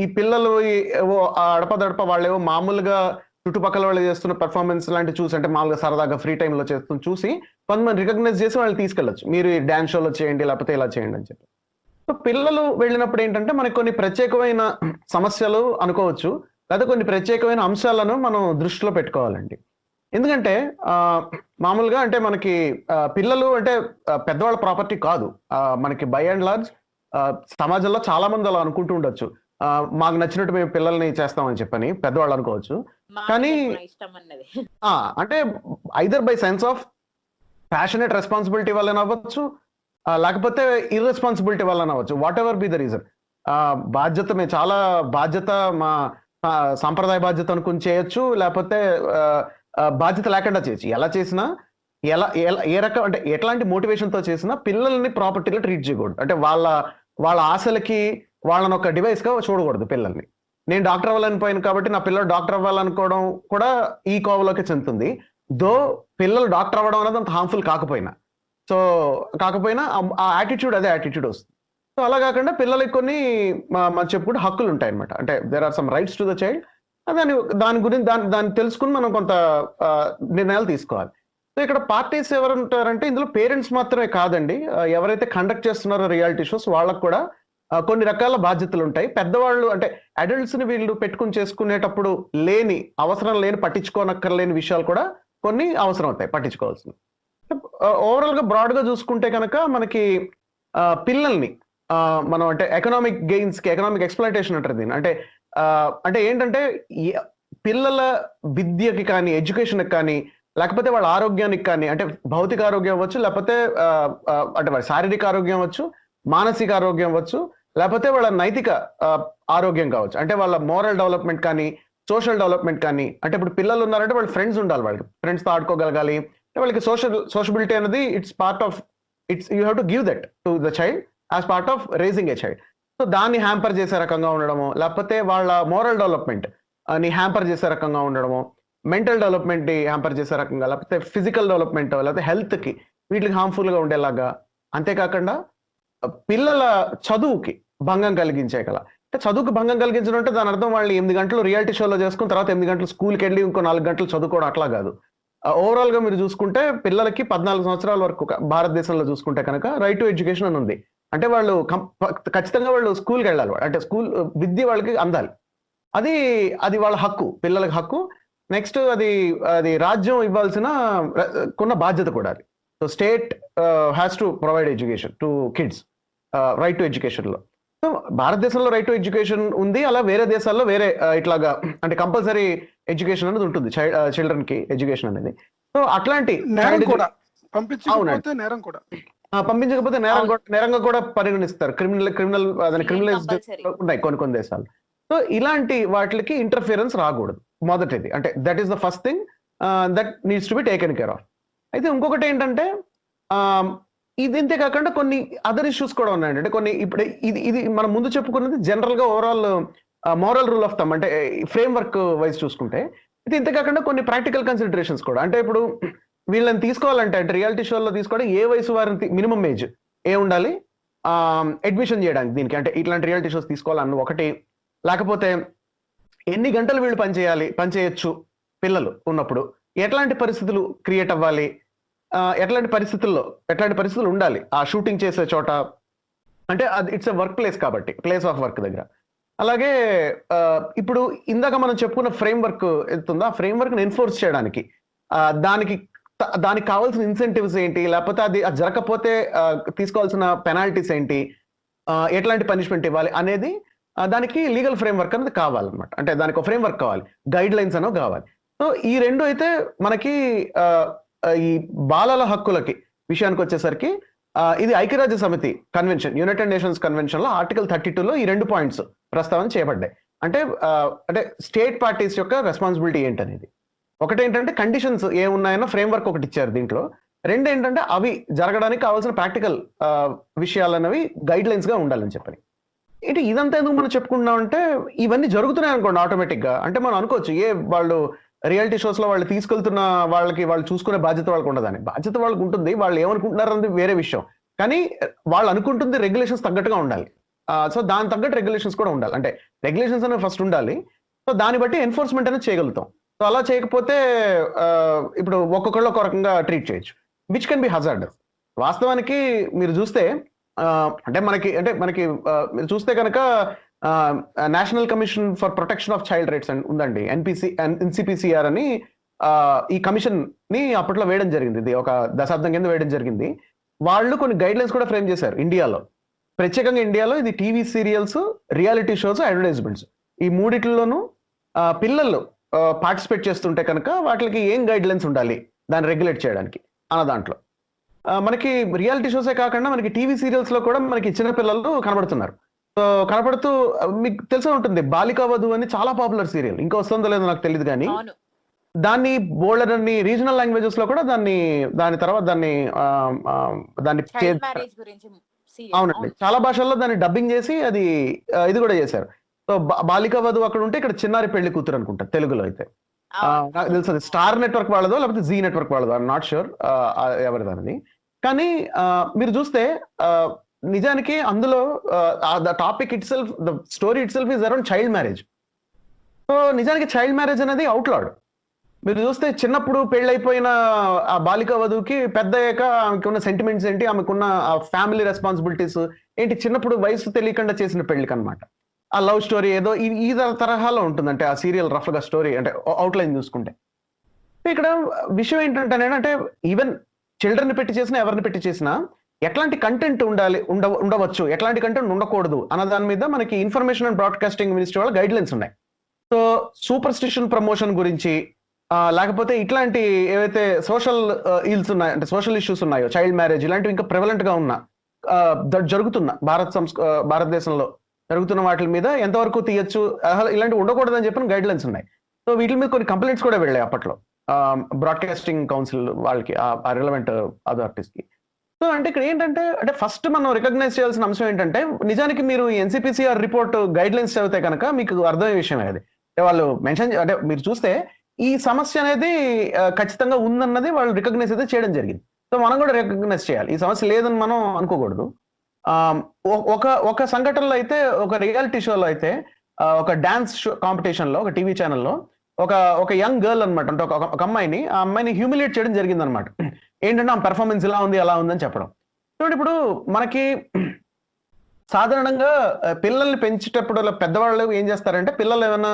ఈ పిల్లలు ఏవో అడపదడప వాళ్ళేవో మామూలుగా చుట్టుపక్కల వాళ్ళు చేస్తున్న పెర్ఫార్మెన్స్ లాంటి చూసి, అంటే మామూలుగా సరదాగా ఫ్రీ టైంలో చేస్తున్న చూసి కొంతమంది రికగ్నైజ్ చేసి వాళ్ళని తీసుకెళ్ళచ్చు, మీరు ఈ డాన్స్ షోలో చేయండి లేకపోతే ఇలా చేయండి అని చెప్పి. సో పిల్లలు వెళ్ళినప్పుడు ఏంటంటే మనకి కొన్ని ప్రత్యేకమైన సమస్యలు అనుకోవచ్చు, లేదా కొన్ని ప్రత్యేకమైన అంశాలను మనం దృష్టిలో పెట్టుకోవాలండి. ఎందుకంటే మామూలుగా అంటే మనకి పిల్లలు అంటే పెద్దవాళ్ళ ప్రాపర్టీ కాదు. మనకి బై అండ్ లార్జ్ సమాజంలో చాలా మంది అలా అనుకుంటూ ఉండొచ్చు, మాకు నచ్చినట్టు మేము పిల్లల్ని చేస్తామని చెప్పని పెద్దవాళ్ళు అనుకోవచ్చు. కానీ అంటే either by sense of passionate responsibility వల్ల అవ్వచ్చు, లేకపోతే ఇర్రెస్పాన్సిబిలిటీ వల్ల అవ్వచ్చు, what ever be the reason. బాధ్యత మేము చాలా బాధ్యత, మా సాంప్రదాయ బాధ్యత అనుకుని చేయొచ్చు, లేకపోతే బాధ్యత లేకుండా చేయొచ్చు. ఎలా చేసినా ఏ రకం అంటే ఎట్లాంటి మోటివేషన్ తో చేసినా పిల్లల్ని ప్రాపర్టీగా ట్రీట్ చేయకూడదు. అంటే వాళ్ళ ఆశలకి వాళ్ళని ఒక డివైస్ గా చూడకూడదు పిల్లల్ని. నేను డాక్టర్ అవ్వాలనిపోయాను కాబట్టి నా పిల్లలు డాక్టర్ అవ్వాలనుకోవడం కూడా ఈ కోవలోకి చెందుతుంది. దో పిల్లలు డాక్టర్ అవ్వడం అనేది అంత హార్మ్ఫుల్ కాకపోయినా ఆ యాటిట్యూడ్ అదే యాటిట్యూడ్ వస్తుంది. సో అలా కాకుండా పిల్లలకి కొన్ని మనం చెప్పుకుంటే హక్కులు ఉంటాయి అనమాట. అంటే there are some rights to the child. దాని గురించి దాన్ని తెలుసుకుని మనం కొంత నిర్ణయాలు తీసుకోవాలి. సో ఇక్కడ పార్టీస్ ఎవరు ఉంటారంటే ఇందులో పేరెంట్స్ మాత్రమే కాదండి, ఎవరైతే కండక్ట్ చేస్తున్నారో రియాలిటీ షోస్ వాళ్ళకు కూడా కొన్ని రకాల బాధ్యతలు ఉంటాయి. పెద్దవాళ్ళు అంటే అడల్ట్స్ ని వీళ్ళు పెట్టుకుని చేసుకునేటప్పుడు అవసరం లేని పట్టించుకోనక్కర్లేని విషయాలు కూడా కొన్ని అవసరం అవుతాయి పట్టించుకోవాల్సింది. ఓవరాల్ గా బ్రాడ్ గా చూసుకుంటే కనుక మనకి పిల్లల్ని మనం అంటే ఎకనామిక్ గెయిన్స్ కి, ఎకనామిక్ ఎక్స్‌ప్లాయిటేషన్ అంటారు దీన్ని. అంటే ఏంటంటే పిల్లల విద్యకి కానీ, ఎడ్యుకేషన్కి కానీ, లేకపోతే వాళ్ళ ఆరోగ్యానికి కానీ, అంటే భౌతిక ఆరోగ్యం అవ్వచ్చు, లేకపోతే అంటే వాళ్ళ శారీరక ఆరోగ్యం అవ్వచ్చు, మానసిక ఆరోగ్యం అవ్వచ్చు, లేకపోతే వాళ్ళ నైతిక ఆరోగ్యం కావచ్చు. అంటే వాళ్ళ మోరల్ డెవలప్మెంట్ కానీ, సోషల్ డెవలప్మెంట్ కానీ. అంటే ఇప్పుడు పిల్లలు ఉన్నారంటే వాళ్ళ ఫ్రెండ్స్ ఉండాలి, వాళ్ళకి ఫ్రెండ్స్తో ఆడుకోగలగాలి. వాళ్ళకి సోషబిలిటీ అనేది you have to give that to the child as part of raising a child. So దాన్ని హ్యాంపర్ చేసే రకంగా ఉండడము, లేకపోతే వాళ్ళ మోరల్ డెవలప్మెంట్ ని హ్యాంపర్ చేసే రకంగా ఉండడము, మెంటల్ డెవలప్మెంట్ ని హ్యాంపర్ చేసే రకంగా, లేకపోతే ఫిజికల్ డెవలప్మెంట్, లేకపోతే హెల్త్ కి వీటికి హార్మ్ఫుల్ గా ఉండేలాగా. అంతేకాకుండా పిల్లల చదువుకి భంగం కలిగించే కల. అంటే చదువుకు భంగం కలిగించడం అంటే దాని అర్థం వాళ్ళు 8 గంటలు రియాలిటీ షోలో చేసుకుని తర్వాత 8 గంటలు స్కూల్కి వెళ్ళి ఇంకో 4 గంటలు చదువుకోవడం అట్లా కాదు. ఓవరాల్ గా మీరు చూసుకుంటే పిల్లలకి 14 సంవత్సరాల వరకు భారతదేశంలో చూసుకుంటే కనుక రైట్ టు ఎడ్యుకేషన్ అని ఉంది. అంటే వాళ్ళు ఖచ్చితంగా వాళ్ళు స్కూల్కి వెళ్ళాలి. అంటే స్కూల్ విద్య వాళ్ళకి అందాలి. అది వాళ్ళ హక్కు, పిల్లలకి హక్కు. నెక్స్ట్ అది రాజ్యం ఇవ్వాల్సిన కొన్న బాధ్యత కూడా అది. So state has to provide education to kids, right to education లో. సో భారతదేశంలో రైట్ టు ఎడ్యుకేషన్ ఉంది, అలా వేరే దేశాల్లో వేరే ఇట్లాగా అంటే కంపల్సరీ ఎడ్యుకేషన్ అనేది ఉంటుంది చిల్డ్రన్ కి, ఎడ్యుకేషన్ అనేది. సో అట్లాంటి పంపించకపోతే నేరంగా కూడా పరిగణిస్తారు. క్రిమినలైజ్డ్ ఉన్నాయి కొన్ని దేశాలు. సో ఇలాంటి వాటికి ఇంటర్ఫియరెన్స్ రాకూడదు మొదటిది. అంటే that is the first thing that needs to be taken care of. అయితే ఇంకొకటి ఏంటంటే ఇంతే కాకుండా కొన్ని అదర్ ఇష్యూస్ కూడా ఉన్నాయండి. అంటే కొన్ని ఇప్పుడు ఇది మనం ముందు చెప్పుకున్నది జనరల్ గా overall moral rule of thumb, అంటే ఫ్రేమ్ వర్క్ వైజ్ చూసుకుంటే. ఇది ఇంతే కాకుండా కొన్ని ప్రాక్టికల్ కన్సిడరేషన్స్ కూడా. అంటే ఇప్పుడు వీళ్ళని తీసుకోవాలంటే అంటే రియాలిటీ షోలో తీసుకోవడం ఏ వయసు వారిని మినిమం ఏజ్ ఉండాలి అడ్మిషన్ చేయడానికి దీనికి, అంటే ఇట్లాంటి రియాలిటీ షోస్ తీసుకోవాలన్న ఒకటి. లేకపోతే ఎన్ని గంటలు వీళ్ళు పనిచేయచ్చు పిల్లలు ఉన్నప్పుడు, ఎట్లాంటి పరిస్థితులు క్రియేట్ అవ్వాలి, ఎట్లాంటి పరిస్థితులు ఉండాలి ఆ షూటింగ్ చేసే చోట. అంటే అది ఇట్స్ ఎ వర్క్ ప్లేస్ కాబట్టి, ప్లేస్ ఆఫ్ వర్క్ దగ్గర. అలాగే ఇప్పుడు ఇందాక మనం చెప్పుకున్న ఫ్రేమ్ వర్క్ ఎంతుందో ఆ ఫ్రేమ్ వర్క్ ఎన్ఫోర్స్ చేయడానికి దానికి కావాల్సిన ఇన్సెంటివ్స్ ఏంటి, లేకపోతే అది జరగకపోతే తీసుకోవాల్సిన పెనాల్టీస్ ఏంటి, ఎట్లాంటి పనిష్మెంట్ ఇవ్వాలి అనేది దానికి లీగల్ ఫ్రేమ్ వర్క్ అనేది కావాలన్నమాట. అంటే దానికి ఒక ఫ్రేమ్ వర్క్ కావాలి, గైడ్ లైన్స్ అనేవి కావాలి. సో ఈ రెండు అయితే మనకి ఈ బాలల హక్కులకి విషయానికి వచ్చేసరికి ఇది ఐక్యరాజ్య సమితి కన్వెన్షన్, యునైటెడ్ నేషన్స్ కన్వెన్షన్ లో ఆర్టికల్ 32లో ఈ 2 పాయింట్స్ ప్రస్తావన చేయబడ్డాయి. అంటే స్టేట్ పార్టీస్ యొక్క రెస్పాన్సిబిలిటీ ఏంటనేది. ఒకటేంటంటే కండిషన్స్ ఏమున్నాయన్న ఫ్రేమ్ వర్క్ ఒకటి ఇచ్చారు దీంట్లో. రెండు ఏంటంటే అవి జరగడానికి కావాల్సిన ప్రాక్టికల్ విషయాలు అనేవి గైడ్ లైన్స్ గా ఉండాలని చెప్పని. ఇదంతా ఎందుకు మనం చెప్పుకుంటున్నాం అంటే ఇవన్నీ జరుగుతున్నాయి అనుకోండి ఆటోమేటిక్ గా. అంటే మనం అనుకోవచ్చు వాళ్ళు రియాలిటీ షోస్ లో వాళ్ళు తీసుకెళ్తున్న వాళ్ళు చూసుకునే బాధ్యత వాళ్ళకు ఉండదని. బాధ్యత వాళ్ళకు ఉంటుంది, వాళ్ళు ఏమనుకుంటున్నారు అన్నది వేరే విషయం. కానీ వాళ్ళు అనుకుంటుంది రెగ్యులేషన్స్ తగ్గట్టుగా ఉండాలి. సో దాని తగ్గట్టు రెగ్యులేషన్స్ కూడా ఉండాలి. అంటే రెగ్యులేషన్స్ అనేవి ఫస్ట్ ఉండాలి. సో దాన్ని బట్టి ఎన్ఫోర్స్మెంట్ అనేది చేయగలుగుతాం. సో అలా చేయకపోతే ఇప్పుడు ఒక్కొక్కళ్ళు ఒక రకంగా ట్రీట్ చేయొచ్చు, విచ్ కెన్ బి హజార్డస్. వాస్తవానికి మీరు చూస్తే మనకి మీరు చూస్తే కనుక national commission for protection of child rights ఉందండి, NCPCR అని. ఈ కమిషన్ ని అప్పట్లో వేయడం జరిగింది, ఇది ఒక దశాబ్దం కింద వేయడం జరిగింది. వాళ్ళు కొన్ని గైడ్ లైన్స్ కూడా ఫ్రేమ్ చేశారు ఇండియాలో. ప్రత్యేకంగా ఇండియాలో ఇది TV serials, reality shows, advertisements ఈ మూడిట్లోనూ పిల్లలు పార్టిసిపేట్ చేస్తుంటే కనుక వాటికి ఏం గైడ్ లైన్స్ ఉండాలి దాన్ని రెగ్యులేట్ చేయడానికి అన్న దాంట్లో. మనకి రియాలిటీ షోసే కాకుండా మనకి టీవీ సీరియల్స్ లో కూడా మనకి చిన్న పిల్లలు కనబడుతున్నారు. సో కనబడుతూ మీకు తెలిసే ఉంటుంది బాలికా వధు అని చాలా పాపులర్ సీరియల్, ఇంకా వస్తుందో లేదో నాకు తెలియదు కానీ దాన్ని బోల్డర్ని రీజనల్ లాంగ్వేజెస్ లో కూడా దాని తర్వాత దాన్ని అవునండి చాలా భాషల్లో దాన్ని డబ్బింగ్ చేసి ఇది కూడా చేశారు. సో బాలికా వధు అక్కడ ఉంటే ఇక్కడ చిన్నారి పెళ్లి కూతురు అనుకుంటా తెలుగులో అయితే. నాకు తెలుసు అది స్టార్ నెట్వర్క్ వాళ్ళదో లేకపోతే జీ నెట్వర్క్ వాళ్ళదో, ఐఎమ్ నాట్ షూర్ ఎవరిదానది. కానీ మీరు చూస్తే నిజానికి అందులో the topic itself, the story itself is around child marriage. So నిజానికి చైల్డ్ మ్యారేజ్ అనేది అవుట్లాడ్. మీరు చూస్తే చిన్నప్పుడు పెళ్ళైపోయిన ఆ బాలిక వధువుకి పెద్ద అయ్యాక ఆమెకున్న సెంటిమెంట్స్ ఏంటి, ఆమెకున్న ఫ్యామిలీ రెస్పాన్సిబిలిటీస్ ఏంటి, చిన్నప్పుడు వయసు తెలియకుండా చేసిన పెళ్లికి అనమాట. ఆ లవ్ స్టోరీ ఏదో ఈ తరహాలో ఉంటుంది. అంటే ఆ సీరియల్ రఫ్ గా స్టోరీ అంటే అవుట్లైన్ చూసుకుంటే. ఇక్కడ విషయం ఏంటంటే ఈవెన్ చిల్డ్రన్ పెట్టి చేసినా ఎవరిని పెట్టి చేసినా ఎట్లాంటి కంటెంట్ ఉండవచ్చు, ఎట్లాంటి కంటెంట్ ఉండకూడదు అన్న దాని మీద మనకి ఇన్ఫర్మేషన్ అండ్ బ్రాడ్కాస్టింగ్ మినిస్ట్రీ వాళ్ళ గైడ్ లైన్స్ ఉన్నాయి. సో సూపర్ స్టిషన్ ప్రమోషన్ గురించి లేకపోతే ఇట్లాంటి ఏవైతే సోషల్ ఈల్స్ ఉన్నాయో, అంటే సోషల్ ఇష్యూస్ ఉన్నాయో, చైల్డ్ మ్యారేజ్ ఇలాంటివి ఇంకా ప్రివలెంట్ గా ఉన్న జరుగుతున్న భారతదేశంలో జరుగుతున్న వాటి మీద ఎంతవరకు తీయచ్చు, ఇలాంటివి ఉండకూడదని చెప్పిన గైడ్ లైన్స్ ఉన్నాయి. సో వీటి మీద కొన్ని కంప్లైంట్స్ కూడా వెళ్ళాయి అప్పట్లో బ్రాడ్కాస్టింగ్ కౌన్సిల్ వాళ్ళకి, ఆ రిలవెంట్ అథారిటీస్ కి. సో అంటే ఇక్కడ ఏంటంటే ఫస్ట్ మనం రికగ్నైజ్ చేయాల్సిన అంశం ఏంటంటే నిజానికి మీరు NCPCR రిపోర్ట్ గైడ్ లైన్స్ చదివితే కనుక మీకు అర్థమయ్యే విషయం అది. వాళ్ళు మెన్షన్ మీరు చూస్తే ఈ సమస్య అనేది ఖచ్చితంగా ఉందన్నది వాళ్ళు రికగ్నైజ్ అయితే చేయడం జరిగింది. సో మనం కూడా రికగ్నైజ్ చేయాలి, ఈ సమస్య లేదని మనం అనుకోకూడదు. ఒక సంఘటనలో అయితే, ఒక రియాలిటీ షోలో అయితే, ఒక డాన్స్ షో కాంపిటీషన్ లో ఒక టీవీ ఛానల్లో ఒక యంగ్ గర్ల్ అనమాట, అంటే ఒక అమ్మాయిని, ఆ అమ్మాయిని హ్యూమిలియేట్ చేయడం జరిగింది అనమాట. ఏంటంటే ఆ పెర్ఫార్మెన్స్ ఇలా ఉంది అలా ఉందని చెప్పడం. చూడండి, ఇప్పుడు మనకి సాధారణంగా పిల్లల్ని పెంచేటప్పుడు పెద్దవాళ్ళు ఏం చేస్తారంటే పిల్లలు ఏమైనా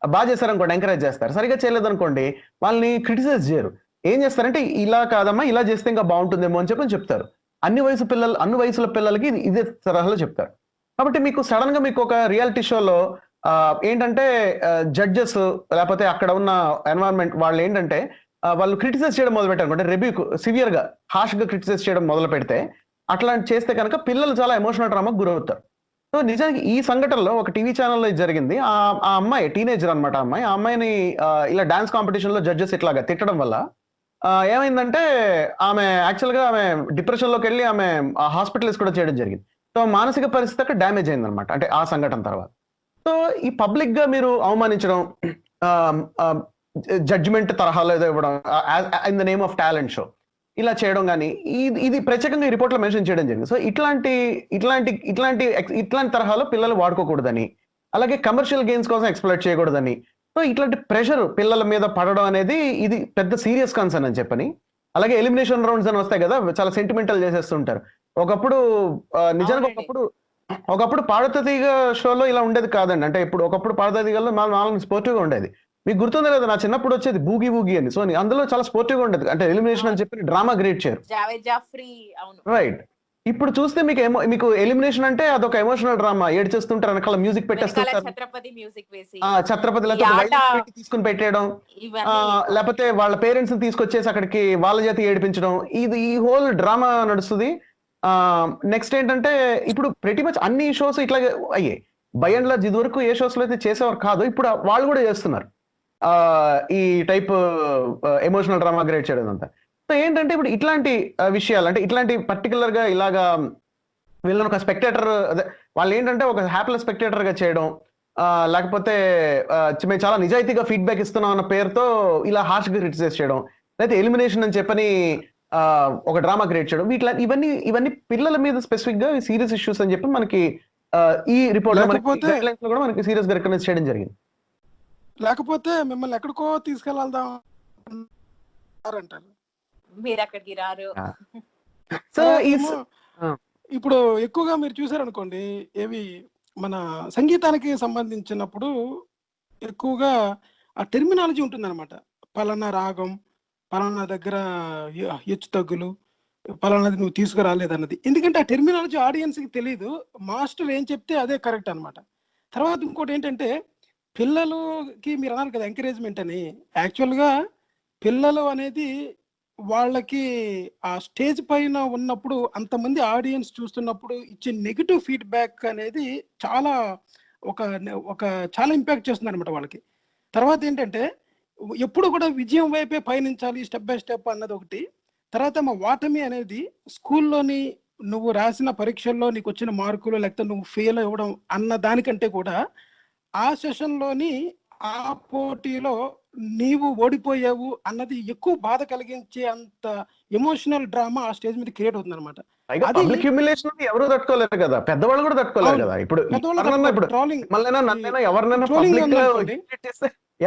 బాగా చేశారనుకోండి ఎంకరేజ్ చేస్తారు, సరిగా చేయలేదనుకోండి వాళ్ళని క్రిటిసైజ్ చేయరు. ఏం చేస్తారంటే ఇలా కాదమ్మా ఇలా చేస్తే ఇంకా బాగుంటుందేమో అని చెప్పని చెప్తారు. అన్ని వయసుల పిల్లలకి ఇదే తరహాలో చెప్తారు. కాబట్టి మీకు సడన్ గా మీకు ఒక రియాలిటీ షోలో ఏంటంటే జడ్జెస్ లేకపోతే అక్కడ ఉన్న ఎన్వైరన్మెంట్ వాళ్ళు ఏంటంటే వాళ్ళు క్రిటిసైజ్ చేయడం మొదలు పెట్టారు అంటే రివ్యూకు సివియర్ గా హార్ష్ గా క్రిటిసైజ్ చేయడం మొదలు పెడితే అట్లాంటి చేస్తే కనుక పిల్లలు చాలా ఎమోషనల్ డ్రామాకు గురవుతారు. సో నిజానికి ఈ సంఘటనలో ఒక టీవీ ఛానల్లో జరిగింది. ఆ అమ్మాయి టీనేజర్ అనమాట. ఆ అమ్మాయిని ఇలా డాన్స్ కాంపిటీషన్ లో జడ్జెస్ ఇట్లాగా తిట్టడం వల్ల ఏమైందంటే ఆమె యాక్చువల్ గా ఆమె డిప్రెషన్ లోకి వెళ్ళి ఆమె హాస్పిటలైజ్ కూడా చేయడం జరిగింది. సో మానసిక పరిస్థితి అక్కడ డ్యామేజ్ అయింది అనమాట, అంటే ఆ సంఘటన తర్వాత. సో ఈ పబ్లిక్ గా మీరు అవమానించడం, జడ్జిమెంట్ తరహాలో ఏదో ఇవ్వడం in the name of talent show ఇలా చేయడం కానీ ఇది ప్రత్యేకంగా ఈ రిపోర్ట్ లో మెన్షన్ చేయడం జరిగింది. సో ఇట్లాంటి తరహాలో పిల్లలు వాడుకోకూడదని, అలాగే కమర్షియల్ గెయిన్స్ కోసం ఎక్స్ప్లోయిట్ చేయకూడదని. సో ఇట్లాంటి ప్రెషర్ పిల్లల మీద పడడం అనేది ఇది పెద్ద సీరియస్ కన్సర్న్ అని చెప్పని. అలాగే ఎలిమినేషన్ రౌండ్స్ అని వస్తాయి కదా, చాలా సెంటిమెంటల్ చేసేస్తుంటారు. ఒకప్పుడు నిజానికి ఒకప్పుడు పాడత తీగ షోలో ఇలా ఉండేది కాదండి. అంటే ఇప్పుడు ఒకప్పుడు పాడత తీగలో నాలుగు స్పోర్టివ్గా ఉండేది. మీకు గుర్తుందో లేదా, నా చిన్నప్పుడు వచ్చేది బూగి బూగి అని. సో అందులో చాలా స్పోర్టివ్గా ఉండేది. అంటే ఎలిమినేషన్ అని చెప్పి డ్రామా క్రియేట్ చేయరు. జావేద్ జాఫ్రీ, అవును. రైట్. ఇప్పుడు చూస్తే మీకు ఎలిమినేషన్ అంటే అదొక ఎమోషనల్ డ్రామా. ఏడ్చేస్తుంటారు, వెనకాల మ్యూజిక్ పెట్టేస్తుంటారు. ఛత్రపతి మ్యూజిక్ వేసి, ఛత్రపతి లేకపోతే తీసుకుని పెట్టేయడం, లేకపోతే వాళ్ళ పేరెంట్స్ తీసుకొచ్చేసి అక్కడికి వాళ్ళ చేత ఏడిపించడం, ఇది ఈ హోల్ డ్రామా నడుస్తుంది. నెక్స్ట్ ఏంటంటే ఇప్పుడు ప్రతి మచ్ అన్ని షోస్ ఇట్లాగే అయ్యాయి. బై అండ్ లార్జ్ ఇది వరకు ఏ షోస్ లో అయితే చేసేవారు కాదు, ఇప్పుడు వాళ్ళు కూడా చేస్తున్నారు ఈ టైప్ ఎమోషనల్ డ్రామా క్రియేట్ చేయడం అంతా. సో ఏంటంటే ఇప్పుడు ఇట్లాంటి విషయాలు, అంటే ఇట్లాంటి పర్టికులర్ గా ఇలాగా వీళ్ళని ఒక స్పెక్టేటర్, అదే వాళ్ళు ఏంటంటే ఒక హ్యాపీలెస్ స్పెక్టేటర్ గా చేయడం, లేకపోతే మేము చాలా నిజాయితీగా ఫీడ్బ్యాక్ ఇస్తున్నాం అన్న పేరుతో ఇలా హార్ష్ గా క్రిటిసైజ్ చేయడం, లేకపోతే ఎలిమినేషన్ అని చెప్పని ఒక డ్రామా క్రియేట్ చేయడం, ఇవన్నీ పిల్లల మీద స్పెసిఫిక్ గా సీరియస్ ఇష్యూస్ అని చెప్పి మనకి ఈ రిపోర్ట్ లో కూడా మనకి సీరియస్ గా రికగ్నైజ్ చేయడం జరిగింది. లేకపోతే మిమ్మల్ని ఎక్కడికో తీసుకెళ్దాం అంటారు, మీరు అక్కడికి రారు. సో ఇప్పుడు ఎక్కువగా మీరు చూసారనుకోండి, ఏవి మన సంగీతానికి సంబంధించినప్పుడు ఎక్కువగా ఆ టెర్మినాలజీ ఉంటుందన్నమాట. పలానా రాగం, పలానా దగ్గర హెచ్చు తగ్గులు, పలానాది నువ్వు తీసుకురాలేదన్నది. ఎందుకంటే ఆ టెర్మినాలజీ ఆడియన్స్కి తెలియదు, మాస్టర్ ఏం చెప్తే అదే కరెక్ట్ అనమాట. తర్వాత ఇంకోటి ఏంటంటే పిల్లలకి మీరు అన్నారు కదా ఎంకరేజ్మెంట్ అని. యాక్చువల్గా పిల్లలు అనేది వాళ్ళకి ఆ స్టేజ్ పైన ఉన్నప్పుడు, అంతమంది ఆడియన్స్ చూస్తున్నప్పుడు ఇచ్చే నెగిటివ్ ఫీడ్బ్యాక్ అనేది చాలా చాలా ఇంపాక్ట్ చేస్తుంది అనమాట వాళ్ళకి. తర్వాత ఏంటంటే ఎప్పుడు కూడా విజయం వైపే పయనించాలి, స్టెప్ బై స్టెప్ అన్నది ఒకటి. తర్వాత మా వాటమి అనేది స్కూల్లోని నువ్వు రాసిన పరీక్షల్లో నీకు వచ్చిన మార్కులు, లేకపోతే నువ్వు ఫెయిల్ అవ్వడం అన్న దానికంటే కూడా ఆ సెషన్లోని ఆ పోటీలో నీవు ఓడిపోయావు అన్నది ఎక్కువ బాధ కలిగించే అంత ఎమోషనల్ డ్రామా ఆ స్టేజ్ మీద క్రియేట్ అవుతుంది అనమాట. ఎవరు తట్టుకోలేరు కదా, పెద్దవాళ్ళు కూడా తట్టుకోలేరు కదా. ఇప్పుడు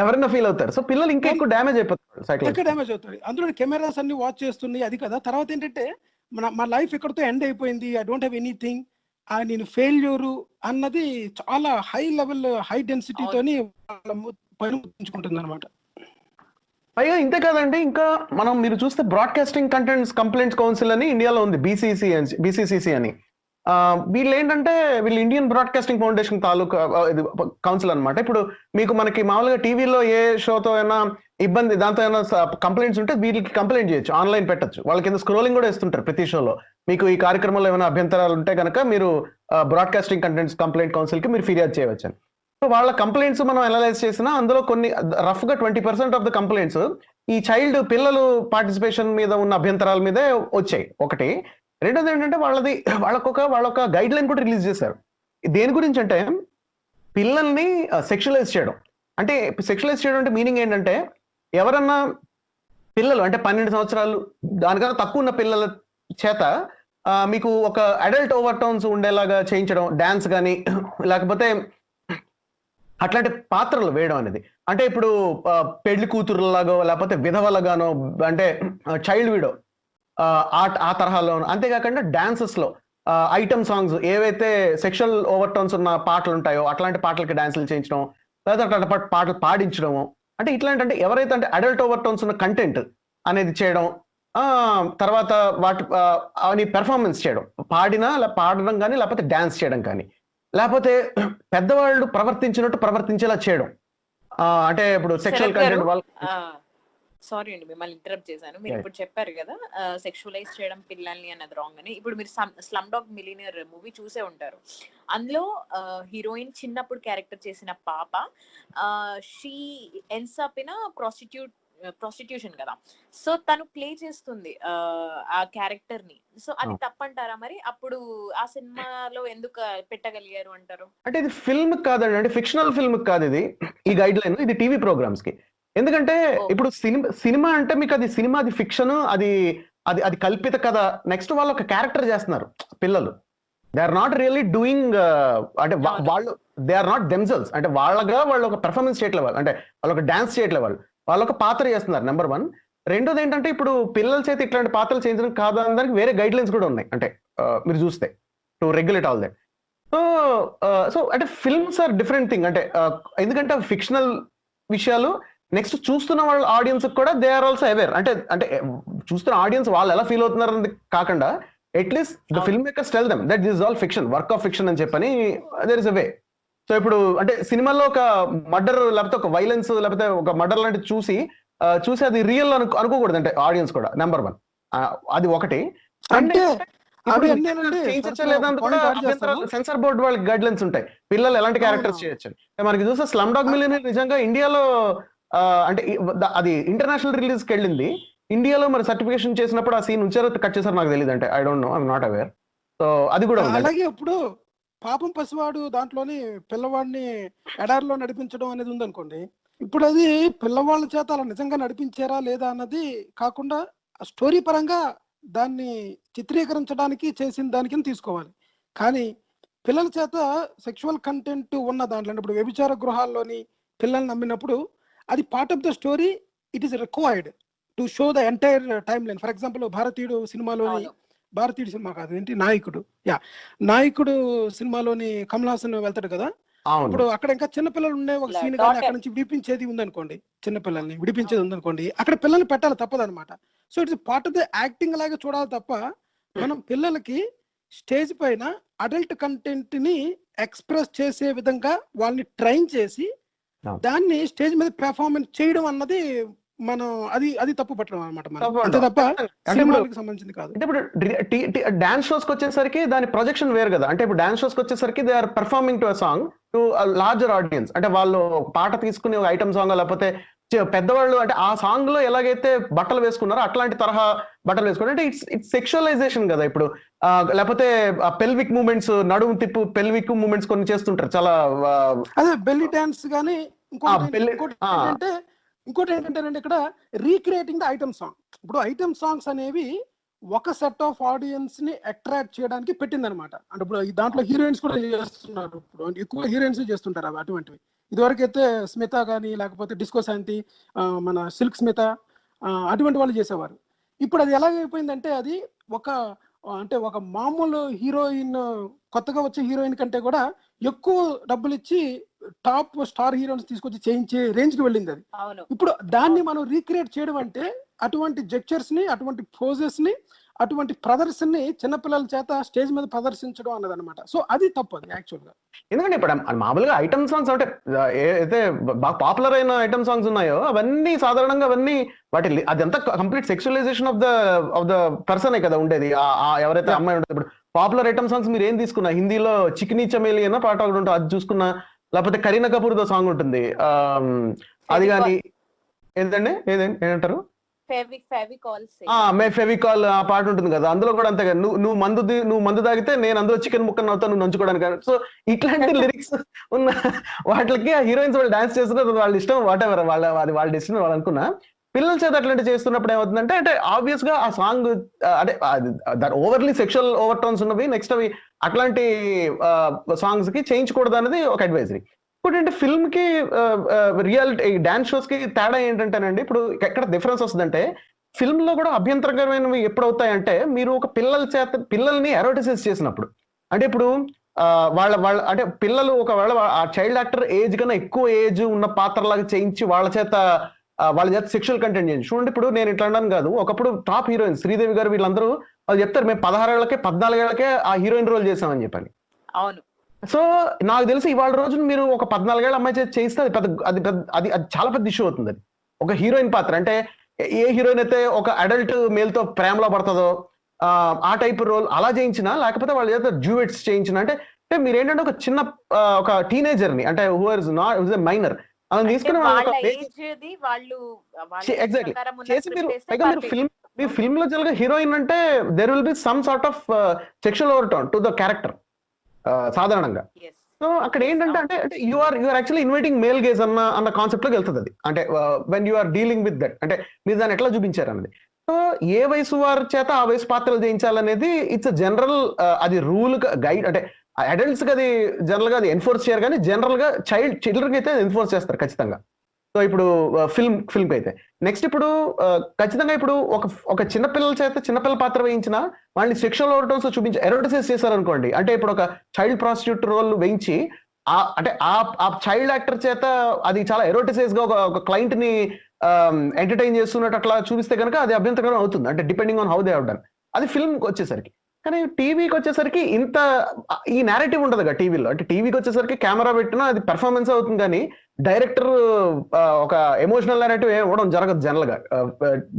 ఎవరైనా ఫీల్ అవుతారు. సో పిల్లలు ఇంకా ఎక్కువ డ్యామేజ్ అయిపోతారు. అందులో కెమెరాస్ అన్ని వాచ్ చేస్తున్నాయి, అది కదా. తర్వాత ఏంటంటే మా లైఫ్ ఎక్కడితో ఎండ్ అయిపోయింది, ఐ డోంట్ హ్యావ్ ఎనీథింగ్, నేను ఫెయిల్యూరు అన్నది చాలా హై లెవెల్, హై డెన్సిటీతోని పనిచేసుకుంటుంది అనమాట. పైగా ఇంతే కాదండి, ఇంకా మీరు చూస్తే బ్రాడ్కాస్టింగ్ కంప్లైంట్స్ కౌన్సిల్ అని ఇండియాలో ఉంది, బీసీసీసీ అని. వీళ్ళు ఏంటంటే వీళ్ళు ఇండియన్ బ్రాడ్కాస్టింగ్ ఫౌండేషన్ తాలూకా కౌన్సిల్ అనమాట. ఇప్పుడు మనకి మామూలుగా టీవీలో ఏ షోతో అయినా ఇబ్బంది, దాంతో అయినా కంప్లైంట్స్ ఉంటే వీళ్ళకి కంప్లైంట్ చేయొచ్చు, ఆన్లైన్ పెట్టచ్చు. వాళ్ళ కింద స్క్రోలింగ్ కూడా ఇస్తుంటారు ప్రతి షోలో. మీకు ఈ కార్యక్రమంలో ఏమైనా అభ్యంతరాలు ఉంటే కనుక మీరు బ్రాడ్కాస్టింగ్ కంప్లైంట్ కౌన్సిల్ కి మీరు ఫిర్యాదు చేయవచ్చు. సో వాళ్ళ కంప్లైంట్స్ మనం అనలైజ్ చేసినా అందులో కొన్ని రఫ్ గా 20% ఆఫ్ ద కంప్లైంట్స్ ఈ పిల్లలు పార్టిసిపేషన్ మీద ఉన్న అభ్యంతరాల మీదే వచ్చాయి. ఒకటి. రెండోది ఏంటంటే వాళ్ళొక గైడ్ లైన్ కూడా రిలీజ్ చేశారు. దేని గురించి అంటే పిల్లల్ని సెక్షువలైజ్ చేయడం. అంటే సెక్షువలైజ్ చేయడం అంటే మీనింగ్ ఏంటంటే ఎవరన్నా పిల్లలు అంటే 12 సంవత్సరాలు దానికన్నా తక్కువ ఉన్న పిల్లల చేత మీకు ఒక అడల్ట్ ఓవర్ టోన్స్ ఉండేలాగా చేయించడం, డాన్స్ కానీ లేకపోతే అట్లాంటి పాత్రలు వేయడం అనేది. అంటే ఇప్పుడు పెళ్లి కూతురులాగో లేకపోతే విధవలగానో, అంటే చైల్డ్ విడో ఆ తరహాలో. అంతేకాకుండా డాన్సెస్ లో ఐటమ్ సాంగ్స్ ఏవైతే సెక్షువల్ ఓవర్ టోన్స్ ఉన్న పాటలు ఉంటాయో అట్లాంటి పాటలకి డాన్సులు చేయించడం, లేదా అట్లాంటి పాటలు పాడించడము. అంటే ఇట్లాంటి అంటే ఎవరైతే అంటే అడల్ట్ ఓవర్ టోన్స్ ఉన్న కంటెంట్ అనేది చేయడం, తర్వాత వాటి పెర్ఫార్మెన్స్ చేయడం, పాడడం కానీ లేకపోతే డాన్స్ చేయడం కానీ, లేకపోతే పెద్దవాళ్ళు ప్రవర్తించినట్టు ప్రవర్తించేలా చేయడం. అంటే ఇప్పుడు సెక్షువల్ కంటెంట్ వాళ్ళు. సారీ అండి, మిమ్మల్ని ఇంటరప్ట్ చేశాను. మీరు ఇప్పుడు చెప్పారు కదా సెక్షువలైజ్ చేయడం పిల్లల్ని అన్నది రాంగ్ అని. ఇప్పుడు మీరు స్లమ్ డాగ్ మిలియనర్ మూవీ చూసే ఉంటారు. అందులో హీరోయిన్ చిన్నప్పుడు క్యారెక్టర్ చేసిన పాప షీ ఎన్డ్స్ అప్ ఇన్ ప్రాస్టిట్యూషన్ కదా. సో తను ప్లే చేస్తుంది ఆ క్యారెక్టర్ ని. సో అది తప్పంటారా మరి? అప్పుడు ఆ సినిమాలో ఎందుకు పెట్టగలిగారు అంటారు? అంటే ఇది ఫిల్మ్ కాదండి, అంటే ఫిక్షనల్ ఫిల్మ్ కాదు ఇది. ఈ గైడ్ లైన్ ఇది టీవీ ప్రోగ్రామ్స్ కి. ఎందుకంటే ఇప్పుడు సినిమా అంటే మీకు అది సినిమా, అది ఫిక్షన్, అది కల్పిత కథ. నెక్స్ట్ వాళ్ళు ఒక క్యారెక్టర్ చేస్తున్నారు పిల్లలు. They are not really doing, అంటే వాళ్ళు దే ఆర్ నాట్ దెమ్సెల్వ్స్. అంటే వాళ్ళు ఒక పెర్ఫార్మెన్స్ చేయట్లేదు, అంటే వాళ్ళు ఒక డాన్స్ చేయట్లేదు, వాళ్ళు ఒక పాత్ర చేస్తున్నారు, నెంబర్ 1. రెండోది ఏంటంటే ఇప్పుడు పిల్లల చేతి ఇట్లాంటి పాత్రలు చేయించడం కాదు అనడానికి వేరే గైడ్ లైన్స్ కూడా ఉన్నాయి. అంటే మీరు చూస్తే to regulate all that. So so అంటే ఫిల్మ్స్ ఆర్ డిఫరెంట్ థింగ్. అంటే ఎందుకంటే ఫిక్షనల్ విషయాలు నెక్స్ట్ చూస్తున్న వాళ్ళ ఆడియన్స్ కూడా దే ఆర్ ఆల్సో అవేర్. అంటే అంటే చూస్తున్న ఆడియన్స్ వాళ్ళు ఎలా ఫీల్ అవుతున్నారు అనేది కాకుండా at least the film makers tell them that this all fiction, work of fiction అని చెప్పని there is a way. So ఇప్పుడు అంటే సినిమాలో ఒక మర్డర్ లేకపోతే ఒక వైలెన్స్ లేకపోతే ఒక మర్డర్ లాంటిది చూసి అది రియల్ అనుకోకూడదు అంటే ఆడియన్స్ కూడా. నెంబర్ 1 అది ఒకటి. అంటే సెన్సార్ బోర్డు వాళ్ళకి గైడ్ లైన్స్ ఉంటాయి, పిల్లలు ఎలాంటి క్యారెక్టర్స్ చేయొచ్చు. మనకి చూస్తే స్లమ్ డాగ్ మిలియనీర్ నిజంగా ఇండియాలో అంటే అది ఇంటర్నేషనల్ రిలీజ్ కి వెళ్ళింది. ఇండియాలో మరి సర్టిఫికేషన్ చేసినప్పుడు ఆ సీన్ ఉంచారో కట్ చేశారు నాకు తెలియదు. అంటే I don't know, I'm not aware. So అది కూడా అలాగే ఇప్పుడు పాపం పసివాడు దాంట్లోని పిల్లవాడిని ఎడారిలో నడిపించడం అనేది ఉందనుకోండి. ఇప్పుడు అది పిల్లవాళ్ళ చేత అలా నిజంగా నడిపించారా లేదా అన్నది కాకుండా స్టోరీ పరంగా దాన్ని చిత్రీకరించడానికి చేసిన దానికి తీసుకోవాలి. కానీ పిల్లల చేత సెక్షువల్ కంటెంట్ ఉన్న దాంట్లో ఇప్పుడు వ్యభిచార గృహాల్లోని పిల్లల్ని నమ్మినప్పుడు అది part of the story. It is required to show the entire time line. For example భారతీయుడు సినిమాలోని, భారతీయుడు సినిమా కాదు ఏంటి నాయకుడు సినిమాలోని కమల్ హాసన్ వెళ్తాడు కదా. ఇప్పుడు అక్కడ ఇంకా చిన్నపిల్లలు ఉండే ఒక సీన్ కానీ అక్కడ నుంచి విడిపించేది ఉందనుకోండి, చిన్నపిల్లల్ని విడిపించేది ఉందనుకోండి, అక్కడ పిల్లల్ని పెట్టాలి తప్పదనమాట. So it's part of the acting లాగా చూడాలి తప్ప మనం పిల్లలకి స్టేజ్ పైన అడల్ట్ కంటెంట్ ని ఎక్స్ప్రెస్ చేసే విధంగా వాళ్ళని ట్రైన్ చేసి దాన్ని స్టేజ్ మీద పెర్ఫార్మెన్స్ చేయడం అన్నది మనం అది తప్పు పట్టడం అనమాట. అంతే తప్ప సినిమాలకు సంబంధించింది కాదు. ఇప్పుడు డాన్స్ షోస్ కి వచ్చేసరికి దాని ప్రొజెక్షన్ వేరు కదా. అంటే ఇప్పుడు డాన్స్ షోస్ కి వచ్చేసరికి they are performing to a song to larger audience. అంటే వాళ్ళు పాట తీసుకుని ఒక ఐటమ్ సాంగ్ లేకపోతే పెద్దవాళ్ళు అంటే ఆ సాంగ్ లో ఎలాగైతే బట్టలు వేసుకున్నారో అట్లాంటి తరహా బట్టలు వేసుకున్నారు. అంటే ఇట్స్ సెక్షువలైజేషన్ కదా. ఇప్పుడు లేకపోతే పెల్విక్ మూమెంట్స్, నడుము తిప్పు పెల్విక్ మూమెంట్స్ కొన్ని చేస్తుంటారు చాలా. అదే బెల్లీ డాన్స్ గానీ ఇంకోటి ఏంటంటే ఇక్కడ రీక్రియేటింగ్ ద ఐటమ్ సాంగ్. ఇప్పుడు ఐటమ్ సాంగ్స్ అనేవి ఒక సెట్ ఆఫ్ ఆడియన్స్ ని అట్రాక్ట్ చేయడానికి పెట్టింది అనమాట. అంటే ఇప్పుడు దాంట్లో హీరోయిన్స్ కూడా చేస్తున్నారు. ఇప్పుడు ఎక్కువ హీరోయిన్స్ చేస్తుంటారు అవి అటువంటివి. ఇదివరకు అయితే స్మిత కానీ లేకపోతే డిస్కో శాంతి, మన సిల్క్ స్మిత అటువంటి వాళ్ళు చేసేవారు. ఇప్పుడు అది ఎలాగైపోయిందంటే అది ఒక మామూలు హీరోయిన్, కొత్తగా వచ్చే హీరోయిన్ కంటే కూడా ఎక్కువ డబ్బులు ఇచ్చి టాప్ స్టార్ హీరోయిన్స్ తీసుకొచ్చి చేయించే రేంజ్ కి వెళ్ళింది అది. ఇప్పుడు దాన్ని మనం రీక్రియేట్ చేయడం అంటే అటువంటి జెక్చర్స్ ని, అటువంటి పోజెస్ ని, అటువంటి ప్రదర్శనని చిన్నపిల్లల చేత స్టేజ్ మీద ప్రదర్శించడం అన్నది అనమాట. సో అది తప్పు అది యాక్చువల్ గా. ఎందుకంటే ఇప్పుడు మామూలుగా ఐటమ్ సాంగ్స్ అంటే అయితే బాగా పాపులర్ అయిన ఐటమ్ సాంగ్స్ ఉన్నాయో అవన్నీ సాధారణంగా వాటి అదంతా కంప్లీట్ సెక్షువలైజేషన్ ఆఫ్ ద పర్సనే కదా ఉండేది. ఎవరైతే అమ్మాయి ఉంటుంది. ఇప్పుడు పాపులర్ ఐటమ్ సాంగ్స్ మీరు ఏం తీసుకున్నా, హిందీలో చిక్నీ చమేలి అన్న పాట ఒకటి ఉంటుంది, అది చూసుకున్నా, లేకపోతే కరీనా కపూర్ దో సాంగ్ ఉంటుంది అది కానీ ఏంటంటారు ఫెవికాల్ ఆ పాట ఉంటుంది కదా, అందులో కూడా అంతే కదా, నువ్వు మందు తాగితే నేను అందులో చికెన్ ముక్కను అవుతాను నువ్వు నంచుకోవడానికి. సో ఇట్లాంటి లిరిక్స్ ఉన్న వాటికి ఆ హీరోయిన్స్ వాళ్ళు డాన్స్ చేస్తున్నారు, వాళ్ళ ఇష్టం, వాట్ ఎవర్ వాళ్ళ డెసిషన్ వాళ్ళు అనుకున్నా. పిల్లల చేత అట్లాంటి చేస్తున్నప్పుడు ఏమవుతుందంటే అంటే ఆబ్వియస్ గా ఆ సాంగ్ అంటే ఓవర్లీ సెక్షువల్ ఓవర్ టోన్స్ ఉన్నవి. నెక్స్ట్ అవి అట్లాంటి సాంగ్స్ కి చేయించకూడదు అనేది ఒక అడ్వైజరీ. ఇప్పుడు అంటే ఫిల్మ్ కి రియాలిటీ డాన్స్ షోస్ కి తేడా ఏంటంటేనండి, ఇప్పుడు ఎక్కడ డిఫరెన్స్ వస్తుందంటే ఫిల్మ్ లో కూడా అభ్యంతరకరమైనవి ఎప్పుడవుతాయంటే మీరు ఒక పిల్లల్ని ఎరోటిసైజ్ చేసినప్పుడు. అంటే ఇప్పుడు వాళ్ళ అంటే పిల్లలు ఒకవేళ ఆ చైల్డ్ యాక్టర్ ఏజ్ కన్నా ఎక్కువ ఏజ్ ఉన్న పాత్రలాగా చేయించి వాళ్ళ చేత సెక్షువల్ కంటెంట్ చేయించి చూడండి. ఇప్పుడు నేను ఇట్లా అన్నాను కాదు, ఒకప్పుడు టాప్ హీరోయిన్ శ్రీదేవి గారు వీళ్ళందరూ వాళ్ళు చెప్తారు మేము 16 ఏళ్లకే 14 ఏళ్లకే ఆ హీరోయిన్ రోల్ చేసామని చెప్పని. అవును. సో నాకు తెలిసి ఇవాళ రోజున మీరు ఒక 14 ఏళ్ల అమ్మాయి చేస్తే అది చాలా పెద్ద ఇష్యూ అవుతుంది. అది ఒక హీరోయిన్ పాత్ర అంటే ఏ హీరోయిన్ అయితే ఒక అడల్ట్ మేల్ తో ప్రేమలో పడుతుందో ఆ టైప్ రోల్ అలా చేయించినా, లేకపోతే వాళ్ళ చేత డ్యూయెట్స్ చేయించినా, అంటే మీరు ఏంటంటే ఒక చిన్న ఒక టీనేజర్ ని అంటే హూ ఇస్ నాట్ మైనర్ అలా తీసుకుని చేసి మీరు ఫిల్మ్ లో జరగ హీరోయిన్ అంటే there will be some sort of sexual over tone to the character సాధారణంగా. సో అక్కడ ఏంటంటే అంటే you are actually inviting male gaze అన్న కాన్సెప్ట్ లోకి వెళ్తుంది అది. అంటే when you are dealing with that అంటే మీరు దాన్ని ఎట్లా చూపించారు అన్నది. సో ఏ వయసు వారి చేత ఆ వయసు పాత్రలు చేయించాలనేది ఇట్స్ జనరల్, అది రూల్ గైడ్. అంటే అడల్ట్స్ కి అది జనరల్ గా అది ఎన్ఫోర్స్ చేయరు, కానీ జనరల్ గా చిల్డ్రన్ అయితే ఎన్ఫోర్స్ చేస్తారు ఖచ్చితంగా. సో ఇప్పుడు ఫిల్మ్ అయితే నెక్స్ట్ ఇప్పుడు ఖచ్చితంగా ఇప్పుడు ఒక చిన్నపిల్లల చేత చిన్నపిల్లల పాత్ర వేయించిన వాళ్ళని సెక్షువల్ ఓవర్టోన్స్ చూపించి ఎరోటిసైజ్ చేశారనుకోండి, అంటే ఇప్పుడు ఒక చైల్డ్ ప్రాస్టిట్యూట్ రోల్ వేయించి అంటే ఆ చైల్డ్ యాక్టర్ చేత అది చాలా ఎరోటిసైజ్ గా ఒక క్లయింట్ ని ఎంటర్టైన్ చేస్తున్నట్టు అట్లా చూపిస్తే కనుక అది అభ్యంతరకరం అవుతుంది, అంటే depending on how they have done. అది ఫిల్మ్ వచ్చేసరికి. కానీ టీవీకి వచ్చేసరికి ఇంత ఈ నేరేటివ్ ఉండదు కదా టీవీలో. అంటే టీవీకి వచ్చేసరికి కెమెరా పెట్టినా అది పెర్ఫార్మెన్స్ అవుతుంది, కానీ డైరెక్టర్ ఒక ఎమోషనల్ నేరేటివ్ ఇవ్వడం జరగదు జనరల్ గా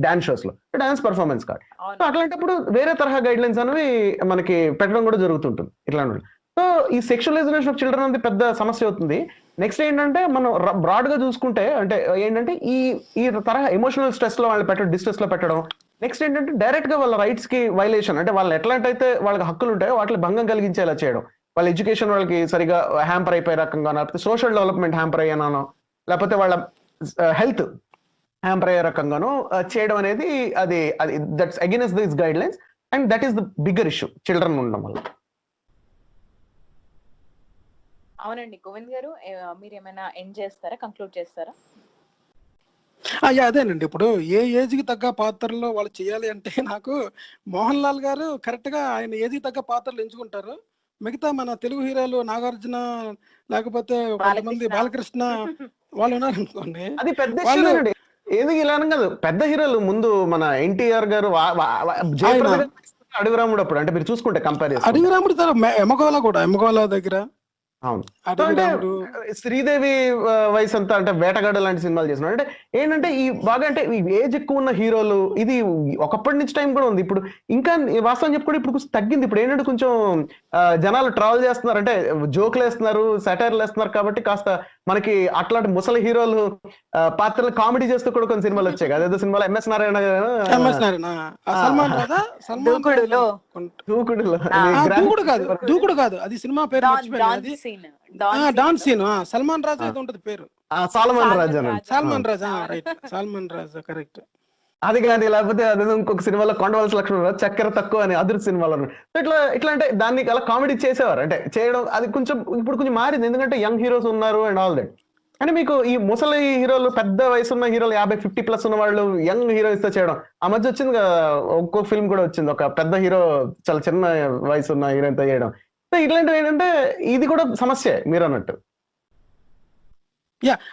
డాన్స్ షోస్ లో, డాన్స్ పెర్ఫార్మెన్స్ కాదు. సో అట్లాంటప్పుడు వేరే తరహా గైడ్ లైన్స్ అనేవి మనకి పెట్టడం కూడా జరుగుతుంటుంది ఇట్లాంటి. సో ఈ సెక్షువలైజేషన్ ఆఫ్ చిల్డ్రన్ అనేది పెద్ద సమస్య అవుతుంది. నెక్స్ట్ ఏంటంటే మనం బ్రాడ్ గా చూసుకుంటే అంటే ఏంటంటే ఈ తరహా ఎమోషనల్ స్ట్రెస్ లో వాళ్ళు పెట్టడం, డిస్ట్రెస్ లో పెట్టడం. నెక్స్ట్ ఏంటంటే డైరెక్ట్ గా వాళ్ళ రైట్స్ కి వైలేషన్, అంటే వాళ్ళు ఎట్లాంటైతే వాళ్ళకి హక్కులు ఉంటాయో వాటిని భంగం కలిగించేలా చేయడం. వాళ్ళ ఎడ్యుకేషన్ వాళ్ళకి సరిగా హ్యాంపర్ అయిపోయే రకంగా, లేకపోతే సోషల్ డెవలప్మెంట్ హ్యాంపర్ అయ్యానో, లేకపోతే వాళ్ళ హెల్త్ హ్యాంపర్ అయ్యే రకంగానో చేయడం అనేది అది that's against this guide lines, and that is the bigger issue children ఉండడం వల్ల. అవునండి. గోవింద్ గారు మీరు ఏమైనా ఎండ్ చేస్తారా, కంక్లూడ్ చేస్తారా? అదేనండి, ఇప్పుడు ఏ ఏజ్ కి తగ్గ పాత్రలో వాళ్ళు చేయాలి అంటే నాకు మోహన్ లాల్ గారు కరెక్ట్ గా ఆయన ఏజ్ కి తగ్గ పాత్రలు ఎంచుకుంటారు. మిగతా మన తెలుగు హీరోలు నాగార్జున లేకపోతే కొంతమంది బాలకృష్ణ వాళ్ళు ఉన్నారనుకోండి, అది పెద్ద ఇష్యూ అండి. ఏది ఇలా కాదు, పెద్ద హీరోలు ముందు మన ఎన్టీఆర్ గారు, అడుగురాముడు అప్పుడు అంటే మీరు చూసుకుంటే కంపేర్ చేస్తే అడుగురాముడు ఎమగోళ దగ్గర అవును. అంటే శ్రీదేవి వయసు అంతా అంటే వేటగాడు లాంటి సినిమాలు చేస్తున్నాడు. అంటే ఏంటంటే ఈ బాగా అంటే ఈ ఏజ్ ఎక్కువ ఉన్న హీరోలు ఇది ఒకప్పటి నుంచి టైం కూడా ఉంది. ఇప్పుడు ఇంకా వాస్తవం చెప్పుకుంటే ఇప్పుడు కొంచెం తగ్గింది. ఇప్పుడు ఏంటంటే కొంచెం జనాలు ట్రావెల్ చేస్తున్నారు, అంటే జోకులు వేస్తున్నారు, సెటైర్లు వేస్తున్నారు, కాబట్టి కాస్త మనకి అట్లాంటి ముసలి హీరోలు పాత్రలు కామెడీ చేస్తూ కూడా కొన్ని సినిమాలు వచ్చాయి. అదేదో సినిమాలో ఎంఎస్ నారాయణ దూకుడు కాదు అది సినిమా పేరు డాన్ సీన్, సల్మాన్ రాజు అయితే ఉంటది పేరు, సాల్మన్ రాజు కరెక్ట్. అది కానీ లేకపోతే అదే ఇంకొక సినిమాలో కొండవలస లక్ష్మణ్ చక్కెర తక్కువ అని అదృశ్య సినిమాలో ఇట్లా అంటే దాన్ని అలా కామెడీ చేసేవారు. అంటే చేయడం అది కొంచెం ఇప్పుడు కొంచెం మారింది, ఎందుకంటే యంగ్ హీరోస్ ఉన్నారు అండ్ ఆల్ దట్. అంటే మీకు ఈ ముసలి హీరోలు, పెద్ద వయసు ఉన్న హీరోలు 50-50+ ఉన్న వాళ్ళు యంగ్ హీరోయిన్స్ తో చేయడం. ఆ మధ్య వచ్చింది ఒక్కో ఫిల్మ్ కూడా వచ్చింది, ఒక పెద్ద హీరో చాలా చిన్న వయసు ఉన్న హీరోయిన్ తో చేయడం. సో ఇట్లాంటివి ఏంటంటే ఇది కూడా సమస్య మీరు అన్నట్టు.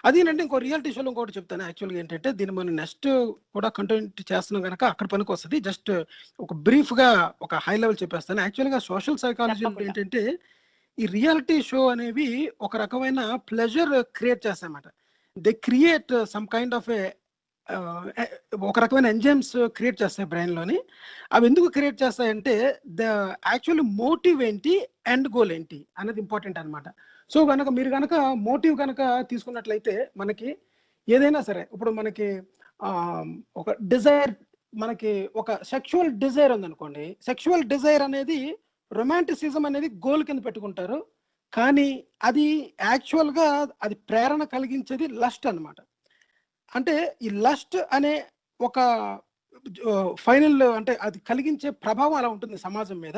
అదేనంటే ఇంకో రియాలిటీ షోలో ఇంకోటి చెప్తాను. యాక్చువల్గా ఏంటంటే దీన్ని మనం నెక్స్ట్ కూడా కంటెంట్ చేస్తున్నాం కనుక అక్కడ పనికి వస్తుంది. జస్ట్ ఒక బ్రీఫ్ గా ఒక హై లెవెల్ చెప్పేస్తాను. యాక్చువల్గా సోషల్ సైకాలజీ ఏంటంటే ఈ రియాలిటీ షో అనేవి ఒక రకమైన ప్లెజర్ క్రియేట్ చేస్తాయన్నమాట. They create some kind of ఒక రకమైన ఎంజైమ్స్ క్రియేట్ చేస్తాయి బ్రెయిన్ లోని. అవి ఎందుకు క్రియేట్ చేస్తాయంటే ద యాక్చువల్ మోటివ్ ఏంటి, ఎండ్ గోల్ ఏంటి అనేది ఇంపార్టెంట్ అనమాట. సో కనుక మీరు కనుక మోటివ్ కనుక తీసుకున్నట్లయితే మనకి ఏదైనా సరే, ఇప్పుడు మనకి ఒక డిజైర్, మనకి ఒక సెక్షువల్ డిజైర్ ఉందనుకోండి. సెక్షువల్ డిజైర్ అనేది రొమాంటిసిజం అనేది గోల్ కింద పెట్టుకుంటారు, కానీ అది యాక్చువల్గా అది ప్రేరణ కలిగించేది లస్ట్ అనమాట. అంటే ఈ లస్ట్ అనే ఒక ఫైనల్ అంటే అది కలిగించే ప్రభావం అలా ఉంటుంది సమాజం మీద.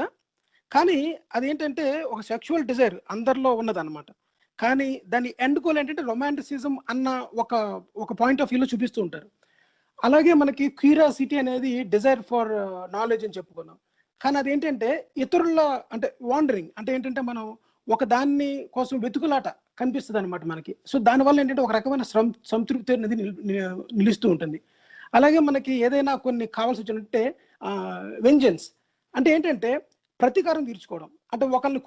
కానీ అదేంటంటే ఒక సెక్షువల్ డిజైర్ అందరిలో ఉన్నదన్నమాట. కానీ దాని ఎండ్ గోల్ ఏంటంటే రొమాంటిసిజం అన్న ఒక పాయింట్ ఆఫ్ వ్యూలో చూపిస్తూ ఉంటారు. అలాగే మనకి క్యూరియాసిటీ అనేది డిజైర్ ఫర్ నాలెడ్జ్ అని చెప్పుకున్నాం. కానీ అదేంటంటే ఇతరుల అంటే వాండరింగ్, అంటే ఏంటంటే మనం ఒక దాన్ని కోసం వెతుకులాట కనిపిస్తుంది అనమాట మనకి. సో దానివల్ల ఏంటంటే ఒక రకమైన సంతృప్తి అనేది నిలుస్తూ ఉంటుంది. అలాగే మనకి ఏదైనా కొన్ని కావాల్సి వచ్చినట్టే వెంజెన్స్ అంటే ఏంటంటే ప్రతీకారం తీర్చుకోవడం, అంటే ఒకరిని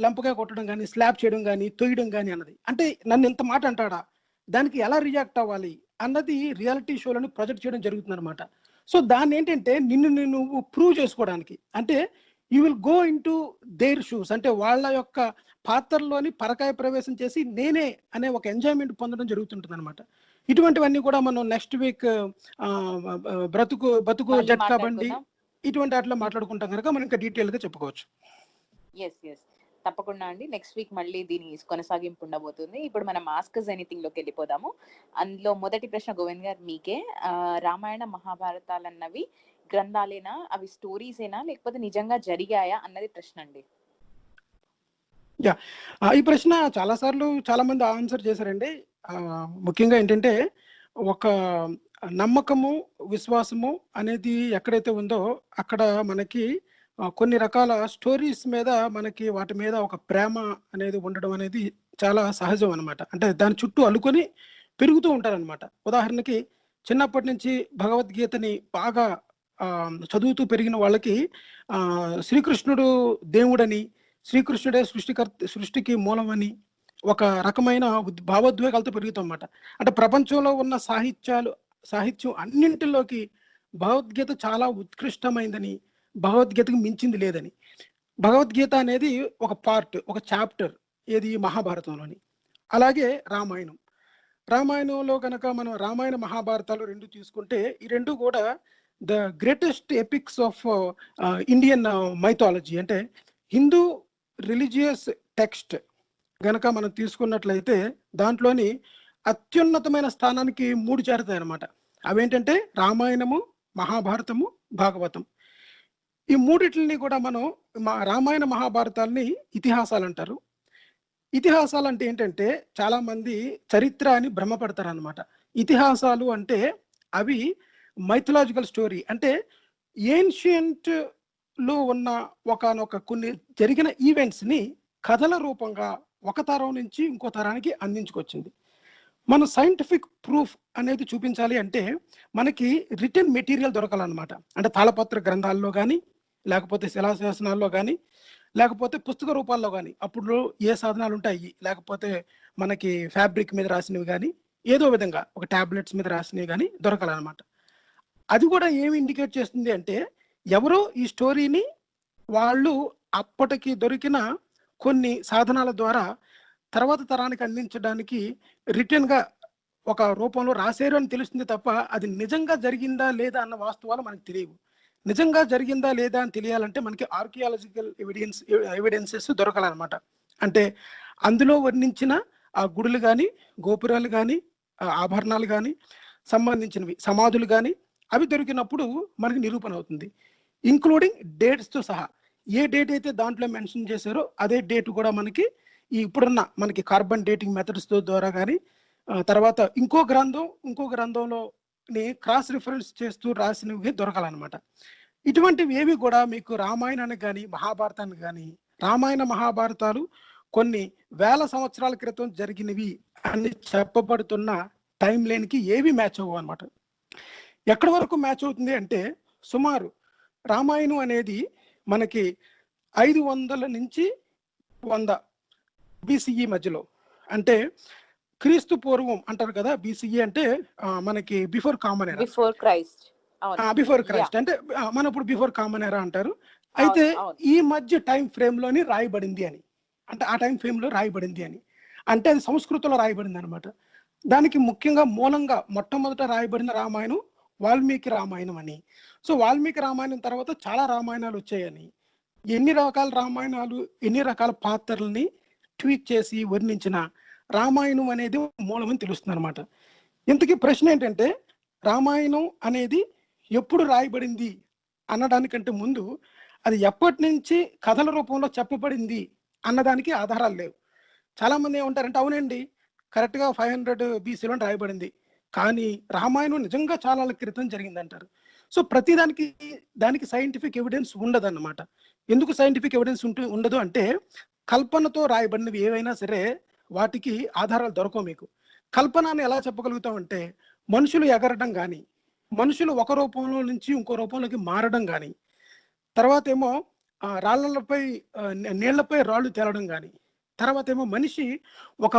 లంపగా కొట్టడం కానీ, స్లాప్ చేయడం కానీ, తొయ్యడం కానీ అన్నది. అంటే నన్ను ఎంత మాట అంటాడా, దానికి ఎలా రియాక్ట్ అవ్వాలి అన్నది రియాలిటీ షోలను ప్రొజెక్ట్ చేయడం జరుగుతుంది అనమాట. సో దాన్ని ఏంటంటే నిన్ను ప్రూవ్ చేసుకోవడానికి, అంటే you will go in to their shoes, అంటే వాళ్ళ యొక్క పాత్రలోని పరకాయ ప్రవేశం చేసి నేనే అనే ఒక ఎంజాయ్మెంట్ పొందడం జరుగుతుంటుంది అనమాట. ఇటువంటివన్నీ కూడా మనం నెక్స్ట్ వీక్ బతుకు జట్కా బండి ఇటువంటి వాటిలో మాట్లాడుకుంటాం కనుక మనం ఇంకా డీటెయిల్ గా చెప్పుకోవచ్చు. తప్పకుండా అండి. నెక్స్ట్ వీక్ మళ్ళీ దీని కొనసాగింపు ఉండబోతుంది. ఇప్పుడు మనం ఆస్క్ ఎనీథింగ్ లోకి వెళ్ళిపోదాము. అందులో మొదటి ప్రశ్న గోవింద్ గారు మీకే. రామాయణ మహాభారతాలన్నవి గ్రంథాలేనా, అవి స్టోరీసేనా, లేకపోతే నిజంగా జరిగాయా అన్నది ప్రశ్న అండి. ఈ ప్రశ్న చాలా సార్లు చాలా మంది ఆన్సర్ చేశారండి. ముఖ్యంగా ఏంటంటే ఒక నమ్మకము, విశ్వాసము అనేది ఎక్కడైతే ఉందో అక్కడ మనకి కొన్ని రకాల స్టోరీస్ మీద మనకి వాటి మీద ఒక ప్రేమ అనేది ఉండడం అనేది చాలా సహజం అనమాట. అంటే దాని చుట్టూ అల్లుకొని పెరుగుతూ ఉంటారనమాట. ఉదాహరణకి చిన్నప్పటి నుంచి భగవద్గీతని బాగా చదువుతూ పెరిగిన వాళ్ళకి శ్రీకృష్ణుడు దేవుడని, శ్రీకృష్ణుడే సృష్టికి మూలమని ఒక రకమైన భావోద్వేగాలతో పెరుగుతాం అన్నమాట. అంటే ప్రపంచంలో ఉన్న సాహిత్యం అన్నింటిలోకి భగవద్గీత చాలా ఉత్కృష్టమైందని, భగవద్గీతకు మించింది లేదని. భగవద్గీత అనేది ఒక పార్ట్, ఒక చాప్టర్ ఏది మహాభారతంలోని. అలాగే రామాయణంలో కనుక మనం రామాయణ మహాభారతాలు రెండు తీసుకుంటే ఈ రెండు కూడా the greatest epics of Indian mythology. అంటే హిందూ రిలీజియస్ టెక్స్ట్ గనక మనం తీసుకున్నట్లయితే దాంట్లోని అత్యున్నతమైన స్థానానికి 3 చేరుతాయి అన్నమాట. అవేంటంటే రామాయణము, మహాభారతము, భాగవతం. ఈ మూడిటిని కూడా మనం రామాయణ మహాభారతాలని ఇతిహాసాలు అంటారు. ఇతిహాసాలు అంటే ఏంటంటే చాలా మంది చరిత్ర అని భ్రమపడతారు అనమాట. ఇతిహాసాలు అంటే అవి మైథలాజికల్ స్టోరీ, అంటే ఏన్షియంట్ లో ఉన్న ఒకనొక కొన్ని జరిగిన ఈవెంట్స్ ని కథల రూపంగా ఒక తరం నుంచి ఇంకో తరానికి అందించుకొచ్చింది. మనం సైంటిఫిక్ ప్రూఫ్ అనేది చూపించాలి అంటే మనకి రిటర్న్ మెటీరియల్ దొరకాలన్నమాట. అంటే తాళపత్ర గ్రంథాల్లో కానీ, లేకపోతే శిలాశాసనాల్లో కానీ, లేకపోతే పుస్తక రూపాల్లో కానీ, అప్పుడు ఏ సాధనాలు ఉంటాయి, లేకపోతే మనకి ఫ్యాబ్రిక్ మీద రాసినవి కానీ, ఏదో విధంగా ఒక టాబ్లెట్స్ మీద రాసినవి కానీ దొరకాలన్నమాట. అది కూడా ఏమి ఇండికేట్ చేస్తుంది అంటే ఎవరో ఈ స్టోరీని వాళ్ళు అప్పటికి దొరికిన కొన్ని సాధనాల ద్వారా తర్వాత తరానికి అందించడానికి రిటర్న్ గా ఒక రూపంలో రాశారు అని తెలుస్తుంది తప్ప అది నిజంగా జరిగిందా లేదా అన్న వాస్తవాలు మనకు తెలియవు. నిజంగా జరిగిందా లేదా అని తెలియాలంటే మనకి ఆర్కియాలజికల్ ఎవిడెన్సెస్ దొరకాలన్నమాట. అంటే అందులో వర్ణించిన ఆ గుడులు కానీ, గోపురాలు కానీ, ఆభరణాలు కానీ, సంబంధించినవి సమాధులు కానీ అవి దొరికినప్పుడు మనకి నిరూపణ అవుతుంది, ఇంక్లూడింగ్ డేట్స్తో సహా. ఏ డేట్ అయితే దాంట్లో మెన్షన్ చేశారో అదే డేట్ కూడా మనకి ఇప్పుడున్న మనకి కార్బన్ డేటింగ్ మెథడ్స్ ద్వారా కానీ, తర్వాత ఇంకో గ్రంథంలో క్రాస్ రిఫరెన్స్ చేస్తూ రాసినవి దొరకాలన్నమాట. ఇటువంటివి ఏవి కూడా మీకు రామాయణానికి కానీ, మహాభారతానికి కానీ, రామాయణ మహాభారతాలు కొన్ని వేల సంవత్సరాల క్రితం జరిగినవి అని చెప్పబడుతున్న టైం లైన్కి ఏవి మ్యాచ్ అవ్వవు అనమాట. ఎక్కడి వరకు మ్యాచ్ అవుతుంది అంటే సుమారు రామాయణం అనేది మనకి 500 నుంచి 100 BCE మధ్యలో, అంటే క్రీస్తు పూర్వం అంటారు కదా. BCE అంటే మనకి బిఫోర్ కామన్ ఎరా, బిఫోర్ క్రైస్ట్ అంటే మన ఇప్పుడు బిఫోర్ కామన్ ఎరా అంటారు. అయితే ఈ మధ్య టైం ఫ్రేమ్ లోని రాయబడింది అని, అంటే ఆ టైం ఫ్రేమ్ లో రాయబడింది అని, అంటే అది సంస్కృతంలో రాయబడింది అనమాట. దానికి ముఖ్యంగా మూలంగా మొట్టమొదట రాయబడిన రామాయణం వాల్మీకి రామాయణం అని. సో వాల్మీకి రామాయణం తర్వాత చాలా రామాయణాలు వచ్చాయని, ఎన్ని రకాల రామాయణాలు ఎన్ని రకాల పాత్రల్ని ట్వీట్ చేసి వర్ణించిన రామాయణం అనేది మూలమని తెలుస్తుంది అనమాట. ఇంతకీ ప్రశ్న ఏంటంటే రామాయణం అనేది ఎప్పుడు రాయబడింది అన్నదానికంటే ముందు అది ఎప్పటి నుంచి కథల రూపంలో చెప్పబడింది అన్నదానికి ఆధారాలు లేవు. చాలా మంది ఏమంటారంటే అవునండి కరెక్ట్గా 500 BCలో రాయబడింది, కానీ రామాయణం నిజంగా చాలా క్రితం జరిగిందంటారు. సో దానికి సైంటిఫిక్ ఎవిడెన్స్ ఉండదన్నమాట. ఎందుకు సైంటిఫిక్ ఎవిడెన్స్ ఉండదు అంటే కల్పనతో రాయబడినవి ఏవైనా సరే వాటికి ఆధారాలు దొరకవు మీకు. కల్పనని ఎలా చెప్పగలుగుతామంటే మనుషులు ఎగరడం కానీ, మనుషులు ఒక రూపంలో నుంచి ఇంకో రూపంలోకి మారడం కానీ, తర్వాత ఏమో నీళ్లపై రాళ్ళు తేలడం కానీ, తర్వాత ఏమో మనిషి ఒక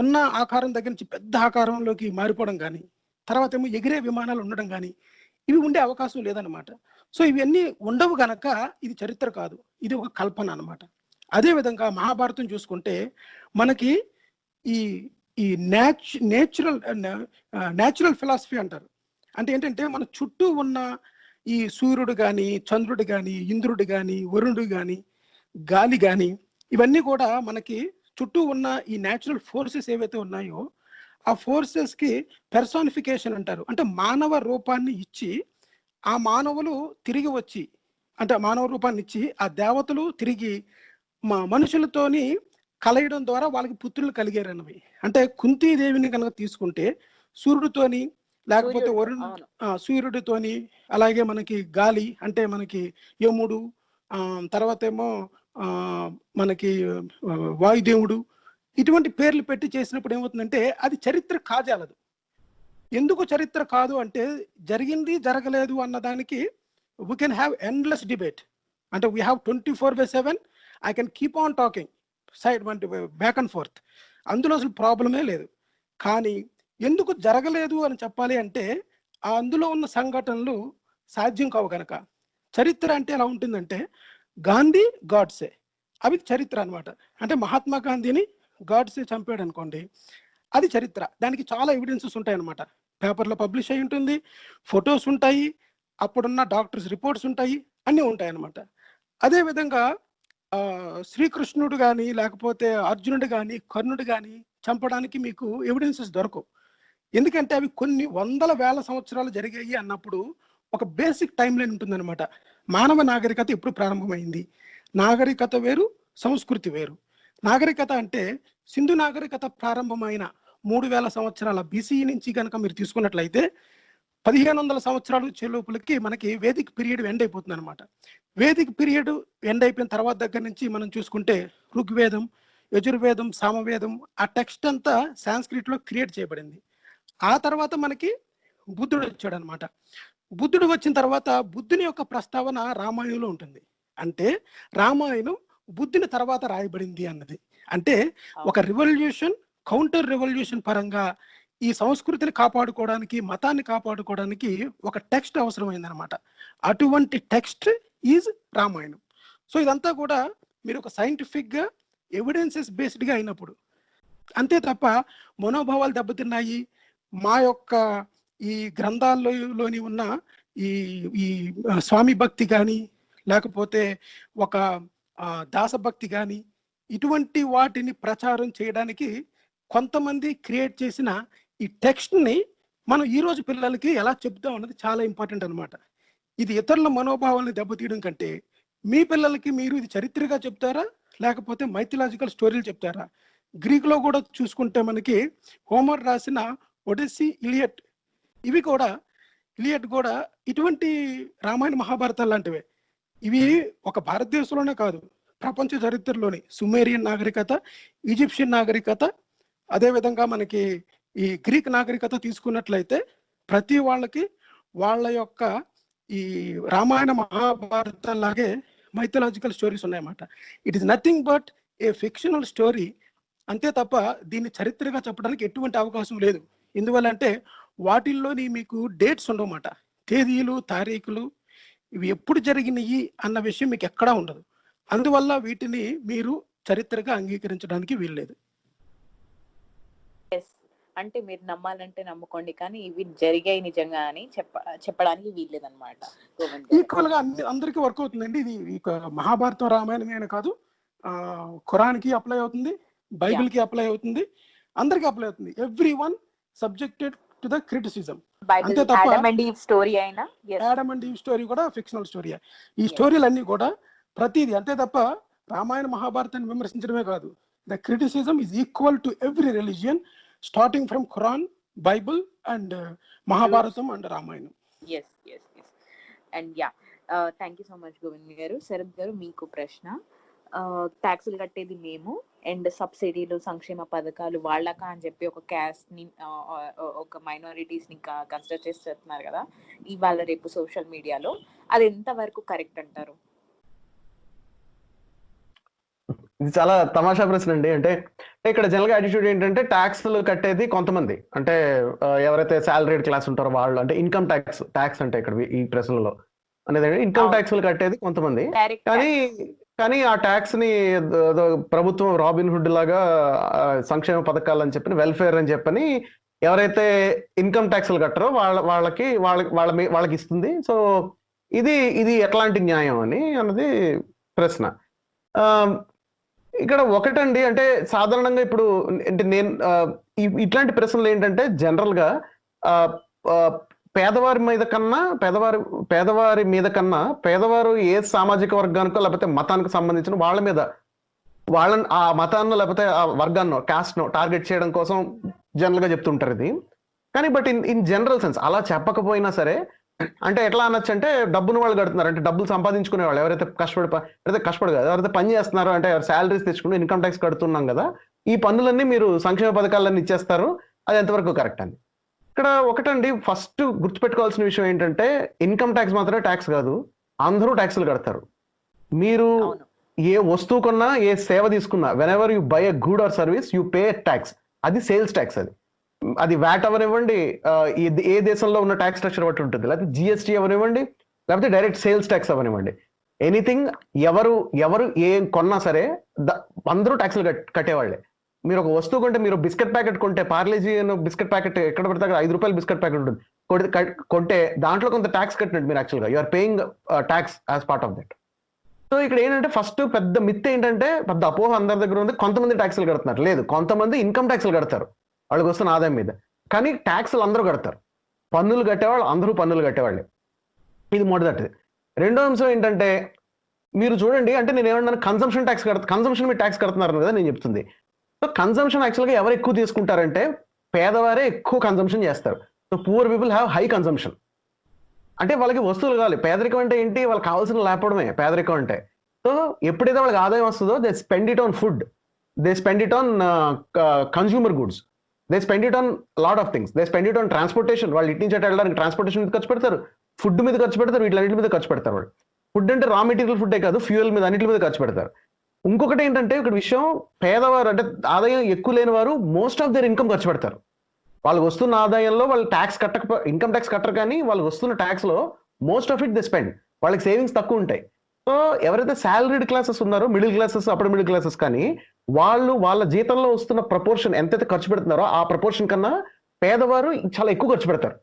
ఉన్న ఆకారం దగ్గర నుంచి పెద్ద ఆకారంలోకి మారిపోవడం కానీ, తర్వాత ఏమో ఎగిరే విమానాలు ఉండడం కానీ, ఇవి ఉండే అవకాశం లేదనమాట. సో ఇవన్నీ ఉండవు గనక ఇది చరిత్ర కాదు, ఇది ఒక కల్పన అనమాట. అదేవిధంగా మహాభారతం చూసుకుంటే మనకి ఈ నేచురల్ ఫిలాసఫీ అంటారు. అంటే ఏంటంటే మన చుట్టూ ఉన్న ఈ సూర్యుడు కానీ, చంద్రుడు కానీ, ఇంద్రుడు కానీ, వరుణుడు కానీ, గాలి కానీ, ఇవన్నీ కూడా మనకి చుట్టూ ఉన్న ఈ న్యాచురల్ ఫోర్సెస్ ఏవైతే ఉన్నాయో ఆ ఫోర్సెస్కి పెర్సానిఫికేషన్ అంటారు. అంటే మానవ రూపాన్ని ఇచ్చి ఆ మానవులు తిరిగి వచ్చి, అంటే మానవ రూపాన్ని ఇచ్చి ఆ దేవతలు తిరిగి మనుషులతోని కలయడం ద్వారా వాళ్ళకి పుత్రులు కలిగారన్నవి. అంటే కుంతీదేవిని కనుక తీసుకుంటే సూర్యుడితోని, లేకపోతే సూర్యుడితోని, అలాగే మనకి గాలి అంటే మనకి యముడు, తర్వాత ఏమో మనకి వాయుదేవుడు, ఇటువంటి పేర్లు పెట్టి చేసినప్పుడు ఏమవుతుందంటే అది చరిత్ర కాజాలదు. ఎందుకు చరిత్ర కాదు అంటే జరిగింది జరగలేదు అన్నదానికి we can have endless debate. అంటే we have 24/7. I can keep on talking side back and forth. అందులో అసలు ప్రాబ్లమే లేదు. కానీ ఎందుకు జరగలేదు అని చెప్పాలి అంటే అందులో ఉన్న సంఘటనలు సాధ్యం కావు కనుక. చరిత్ర అంటే ఎలా ఉంటుందంటే గాంధీ గాడ్సే, అవి చరిత్ర అనమాట. అంటే మహాత్మా గాంధీని గాడ్సే చంపాడు అనుకోండి, అది చరిత్ర. దానికి చాలా ఎవిడెన్సెస్ ఉంటాయి అనమాట. పేపర్లో పబ్లిష్ అయి ఉంటుంది, ఫొటోస్ ఉంటాయి, అప్పుడున్న డాక్టర్స్ రిపోర్ట్స్ ఉంటాయి, అన్నీ ఉంటాయి అనమాట. అదేవిధంగా శ్రీకృష్ణుడు కానీ, లేకపోతే అర్జునుడు కానీ, కర్ణుడు కానీ చంపడానికి మీకు ఎవిడెన్సెస్ దొరకవు. ఎందుకంటే అవి కొన్ని వందల వేల సంవత్సరాలు జరిగాయి అన్నప్పుడు ఒక బేసిక్ టైం లైన్ ఉంటుందన్నమాట. మానవ నాగరికత ఎప్పుడు ప్రారంభమైంది, నాగరికత వేరు, సంస్కృతి వేరు. నాగరికత అంటే సింధు నాగరికత ప్రారంభమైన 3000 సంవత్సరాల బీసీ నుంచి కనుక మీరు తీసుకున్నట్లయితే 1500 సంవత్సరాలు వచ్చే లోపలికి మనకి వేదిక్ పీరియడ్ ఎండ్ అయిపోతుంది అనమాట. వేదిక్ పీరియడ్ ఎండ్ అయిపోయిన తర్వాత దగ్గర నుంచి మనం చూసుకుంటే ఋగ్వేదం, యజుర్వేదం, సామవేదం, ఆ టెక్స్ట్ అంతా సాంస్క్రిట్లో క్రియేట్ చేయబడింది. ఆ తర్వాత మనకి బుద్ధుడు వచ్చాడు అనమాట. బుద్ధుడు వచ్చిన తర్వాత బుద్ధుని యొక్క ప్రస్తావన రామాయణంలో ఉంటుంది. అంటే రామాయణం బుద్ధుని తర్వాత రాయబడింది అన్నది. అంటే ఒక రివల్యూషన్, కౌంటర్ రెవల్యూషన్ పరంగా ఈ సంస్కృతిని కాపాడుకోవడానికి, మతాన్ని కాపాడుకోవడానికి ఒక టెక్స్ట్ అవసరమైందనమాట. అటువంటి టెక్స్ట్ ఈజ్ రామాయణం. సో ఇదంతా కూడా మీరు ఒక సైంటిఫిక్గా ఎవిడెన్సెస్ బేస్డ్గా అయినప్పుడు, అంతే తప్ప మనోభావాలు దెబ్బతిన్నాయి, మా యొక్క ఈ గ్రంథాల్లోని ఉన్న ఈ స్వామి భక్తి కానీ, లేకపోతే ఒక దాసభక్తి కానీ, ఇటువంటి వాటిని ప్రచారం చేయడానికి కొంతమంది క్రియేట్ చేసిన ఈ టెక్స్ట్ని మనం ఈరోజు పిల్లలకి ఎలా చెప్తాం అన్నది చాలా ఇంపార్టెంట్ అనమాట. ఇది ఇతరుల మనోభావాలను దెబ్బతీయడం కంటే మీ పిల్లలకి మీరు ఇది చరిత్రగా చెప్తారా, లేకపోతే మైథలాజికల్ స్టోరీలు చెప్తారా? గ్రీక్లో కూడా చూసుకుంటే మనకి హోమర్ రాసిన ఒడిస్సీ, ఇలియట్, ఇవి కూడా, ఇలియట్ కూడా ఇటువంటి రామాయణ మహాభారతాలు లాంటివే. ఇవి ఒక భారతదేశంలోనే కాదు, ప్రపంచ చరిత్రలోని సుమేరియన్ నాగరికత, ఈజిప్షియన్ నాగరికత, అదేవిధంగా మనకి ఈ గ్రీక్ నాగరికత తీసుకున్నట్లయితే ప్రతి వాళ్ళకి వాళ్ళ యొక్క ఈ రామాయణ మహాభారతాలాగే మైథలాజికల్ స్టోరీస్ ఉన్నాయన్నమాట. It is nothing but A fictional story, అంతే తప్ప దీన్ని చరిత్రగా చెప్పడానికి ఎటువంటి అవకాశం లేదు. ఎందువల్ల అంటే వాటిల్లోని మీకు డేట్స్ ఉండవన్నమాట, తేదీలు, తారీఖులు, ఇవి ఎప్పుడు జరిగినాయి అన్న విషయం మీకు ఎక్కడా ఉండదు. అందువల్ల వీటిని మీరు చరిత్రగా అంగీకరించడానికి వీల్లేదు. అంటే మీరు నమ్మాలంటే నమ్ముకోండి, కానీ ఇవి జరిగాయి నిజంగా అని చెప్పడానికి వీల్లేదన్నమాట. ఈక్వల్ గా అందరికీ వర్క్ అవుతుందండి. ఇది మహాభారతం, రామాయణమే అని కాదు, ఖురాన్ కి అప్లై అవుతుంది, బైబిల్ కి అప్లై అవుతుంది, అందరికి అప్లై అవుతుంది. Every one subjected to the criticism. అంతే తప్ప ఆడమ్ అండ్ ఈవ్ స్టోరీ అయినా, ఆడమ్ అండ్ ఈవ్ స్టోరీ కూడా ఫిక్షనల్ స్టోరీ. ఈ స్టోరీలన్నీ కూడా ప్రతిదీ అంతే తప్ప రామాయణ మహాభారతాన్ని విమర్శించడమే కాదు. The criticism is equal to every religion, starting from Quran, Bible and Mahabharatam and Ramayanam. yes yes yes and yeah thank you so much Govind గారు. శరత్ గారు, మీకు ప్రశ్న. ట్యాక్సులు కట్టేది మేము, అండ్ సబ్సిడీలు, సంక్షేమ పథకాలు వాళ్ళక అని చెప్పి ఒక క్యాస్ట్ ని, ఒక మైనారిటీస్ ని కన్సిడర్ చేసి చెప్తున్నారు కదా ఇవాళ రేపు సోషల్ మీడియాలో, అది ఎంత వరకు కరెక్ట్ అంటారు? ఇది చాలా తమాషా ప్రశ్న అండి. అంటే ఇక్కడ జనరల్ గా యాటిట్యూడ్ ఏంటంటే ట్యాక్స్లు కట్టేది కొంతమంది, అంటే ఎవరైతే సాలరీడ్ క్లాస్ ఉంటారో వాళ్ళు, అంటే ఇన్కమ్ ట్యాక్స్ అంటే ఇక్కడ ఈ ప్రశ్నలో అనేది ఇన్కమ్ ట్యాక్స్లు కట్టేది కొంతమంది. కానీ ఆ ట్యాక్స్ ని ప్రభుత్వం రాబిన్ హుడ్ లాగా సంక్షేమ పథకాలు అని చెప్పని, వెల్ఫేర్ అని చెప్పని ఎవరైతే ఇన్కమ్ ట్యాక్స్లు కట్టరో వాళ్ళకి ఇస్తుంది. సో ఇది ఎట్లాంటి న్యాయం అని అన్నది ప్రశ్న. ఇక్కడ ఒకటండి, అంటే సాధారణంగా ఇప్పుడు అంటే నేను ఇట్లాంటి ప్రశ్నలు ఏంటంటే జనరల్ గా పేదవారి మీద కన్నా పేదవారు ఏ సామాజిక వర్గానికో లేకపోతే మతానికి సంబంధించిన వాళ్ళని ఆ మతాన్ని లేకపోతే ఆ వర్గాన్నో, కాస్ట్నో టార్గెట్ చేయడం కోసం జనరల్ గా చెప్తుంటారు ఇది. కానీ బట్ ఇన్ జనరల్ సెన్స్ అలా చెప్పకపోయినా సరే, అంటే ఎట్లా అనొచ్చు అంటే డబ్బును వాళ్ళు కడుతున్నారు, అంటే డబ్బులు సంపాదించుకునే వాళ్ళు ఎవరైతే కష్టపడు కదా, ఎవరైతే పని చేస్తున్నారో, అంటే శాలరీస్ తెచ్చుకుని ఇన్కమ్ ట్యాక్స్ కడుతున్నాం కదా, ఈ పన్నులన్నీ మీరు సంక్షేమ పథకాలన్నీ ఇచ్చేస్తారు, అది ఎంతవరకు కరెక్ట్ అని. ఇక్కడ ఒకటండి, ఫస్ట్ గుర్తుపెట్టుకోవాల్సిన విషయం ఏంటంటే ఇన్కమ్ ట్యాక్స్ మాత్రమే ట్యాక్స్ కాదు, అందరూ ట్యాక్సులు కడతారు. మీరు ఏ వస్తువు కొన్నా, ఏ సేవ తీసుకున్నా, when ever you by a good or service you pay tax. అది సేల్స్ ట్యాక్స్. అది వ్యాట్ అవనివ్వండి, ఏ దేశంలో ఉన్న ట్యాక్స్ స్ట్రక్చర్ బట్టి ఉంటుంది, లేకపోతే జిఎస్టీ అవనివ్వండి, లేకపోతే డైరెక్ట్ సేల్స్ ట్యాక్స్ అవనివ్వండి, ఎనీథింగ్ ఎవరు ఏం కొన్నా సరే అందరూ ట్యాక్సులు కట్టేవాళ్ళే. మీరు ఒక వస్తువు కొంటే, మీరు బిస్కెట్ ప్యాకెట్ కొంటే, పార్లేజీ బిస్కెట్ ప్యాకెట్ ఎక్కడ పడితే అక్కడ 5 రూపాయలు బిస్కెట్ ప్యాకెట్ ఉంటుంది, కొంటే దాంట్లో కొంత ట్యాక్స్ కట్టినట్టు మీరు యాక్చువల్గా you are paying tax as part of that. So ఇక్కడ ఏంటంటే ఫస్ట్ పెద్ద మిత్ ఏంటంటే, పెద్ద అపోహ అందరి దగ్గర ఉంది, కొంతమంది ట్యాక్సులు కడుతున్నారు. లేదు, కొంతమంది ఇన్కమ్ ట్యాక్సులు కడతారు వాళ్ళకి వస్తున్న ఆదాయం మీద, కానీ ట్యాక్సులు అందరూ కడతారు. పన్నులు కట్టేవాళ్ళు అందరూ పన్నులు కట్టేవాళ్ళే. ఇది మొదటిది. రెండో అంశం ఏంటంటే, మీరు చూడండి, అంటే నేను ఏమన్నా కన్సంప్షన్ ట్యాక్స్ కన్సంప్షన్ మీరు ట్యాక్స్ కడుతున్నారు కదా నేను చెప్తుంది. సో కన్సంప్షన్ యాక్చువల్గా ఎవరు ఎక్కువ తీసుకుంటారంటే పేదవారే ఎక్కువ కన్సంప్షన్ చేస్తారు. So poor people have high consumption. అంటే వాళ్ళకి వస్తువులు కావాలి. పేదరికం అంటే ఏంటి? వాళ్ళకి కావాల్సిన లేకపోవడమే పేదరికం అంటే. సో ఎప్పుడైతే వాళ్ళకి ఆదాయం వస్తుందో they spend it on food, they spend it on consumer goods, they spend it on lot of things, they spend it on transportation. వాళ్ళు ఇటు నుంచి అటు వెళ్ళడానికి ట్రాన్స్పోర్టేషన్ మీద ఖర్చు పెడతారు, ఫుడ్ మీద ఖర్చు పెడతారు, వీటిలన్నింటి మీద ఖర్చు పెడతారు. వాళ్ళు ఫుడ్ అంటే రా మెటీరియల్ ఫుడ్డే కాదు, ఫ్యూయల్ మీద అన్నింటి మీద ఖర్చు పెడతారు. ఇంకొకటి ఏంటంటే ఇక్కడ విషయం, పేదవారు అంటే ఆదాయం ఎక్కువ లేని వారు మోస్ట్ ఆఫ్ దేర్ ఇన్కమ్ ఖర్చు పెడతారు. వాళ్ళకి వస్తున్న ఆదాయంలో వాళ్ళు ట్యాక్స్ ఇన్కమ్ ట్యాక్స్ కట్టరు, కానీ వాళ్ళకి వస్తున్న ట్యాక్స్ లో most of it they spend. వాళ్ళకి సేవింగ్స్ తక్కువ ఉంటాయి. సో ఎవరైతే శాలరీడ్ క్లాసెస్ ఉన్నారో, middle classes, upper middle classes, కానీ వాళ్ళు వాళ్ళ జీతంలో వస్తున్న ప్రపోర్షన్ ఎంతైతే ఖర్చు పెడుతున్నారో ఆ ప్రపోర్షన్ కన్నా పేదవారు చాలా ఎక్కువ ఖర్చు పెడతారు.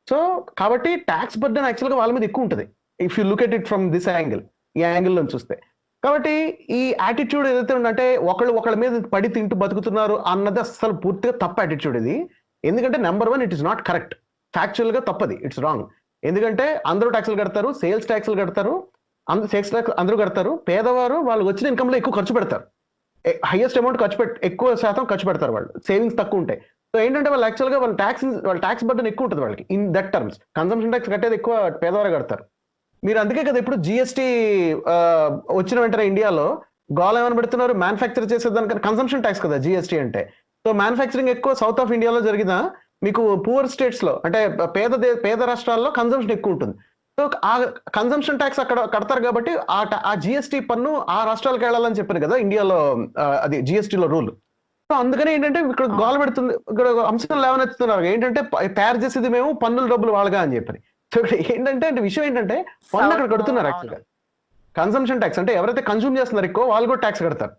సో కాబట్టి ట్యాక్స్ బర్డెన్ యాక్చువల్గా వాళ్ళ మీద ఎక్కువ ఉంటుంది if you look at it from this angle, ఈ యాంగిల్ నుంచి చూస్తే. కాబట్టి ఈ యాటిట్యూడ్ ఏదైతే ఉందంటే ఒకళ్ళ మీద పడి తింటూ బతుకుతున్నారు అన్నది అసలు పూర్తిగా తప్ప యాటిట్యూడ్ ఇది. ఎందుకంటే number 1 it is not correct, factual గా తప్పది, ఇట్స్ రాంగ్. ఎందుకంటే అందరూ ట్యాక్సులు కడతారు, సేల్స్ ట్యాక్సులు కడతారు, సేల్స్ ట్యాక్స్ అందరూ కడతారు. పేదవారు వాళ్ళకి వచ్చిన ఇన్కమ్ లో ఎక్కువ ఖర్చు పెడతారు, హైయెస్ట్ అమౌంట్ ఎక్కువ శాతం ఖర్చు పెడతారు. వాళ్ళు సేవింగ్స్ తక్కువ ఉంటాయి. సో ఏంటంటే వాళ్ళు యాక్చువల్గా వాళ్ళ ట్యాక్స్ బర్డెన్ ఎక్కువ ఉంటుంది వాళ్ళకి. In that terms consumption tax కట్టేది ఎక్కువ పేదవారు కడతారు. మీరు అందుకే కదా ఇప్పుడు జిఎస్టీ వచ్చిన వెంటనే ఇండియాలో గోల్ ఏమైనా పెడుతున్నారు, మ్యానుఫ్యాక్చర్ చేసేదానికన్నా కన్సంప్షన్ ట్యాక్స్ కదా జిఎస్టీ అంటే. సో మ్యానుఫ్యాక్చరింగ్ ఎక్కువ సౌత్ ఆఫ్ ఇండియాలో జరిగిన, మీకు పూర్ స్టేట్స్ లో అంటే పేద రాష్ట్రాల్లో కన్సంప్షన్ ఎక్కువ ఉంటుంది. సో ఆ కన్సంప్షన్ ట్యాక్స్ అక్కడ కడతారు కాబట్టి ఆ జిఎస్టీ పన్ను ఆ రాష్ట్రాలకు వెళ్ళాలని చెప్పారు కదా ఇండియాలో, అది జిఎస్టీలో రూల్. సో అందుకని ఏంటంటే ఇక్కడ గోల్ పెడుతుంది, ఇక్కడ అంశాలు లేవనెత్తుతున్నారు ఏంటంటే తయారు చేసేది మేము, పన్నుల డబ్బులు వాళ్ళగా అని చెప్పి. సో ఇక్కడ ఏంటంటే విషయం ఏంటంటే పన్ను అక్కడ కడుతున్నారు యాక్చువల్గా. కన్సంప్షన్ ట్యాక్స్ అంటే ఎవరైతే కన్స్యూమ్ చేస్తున్నారు ఎక్కువ వాళ్ళు కూడా ట్యాక్స్ కడతారు.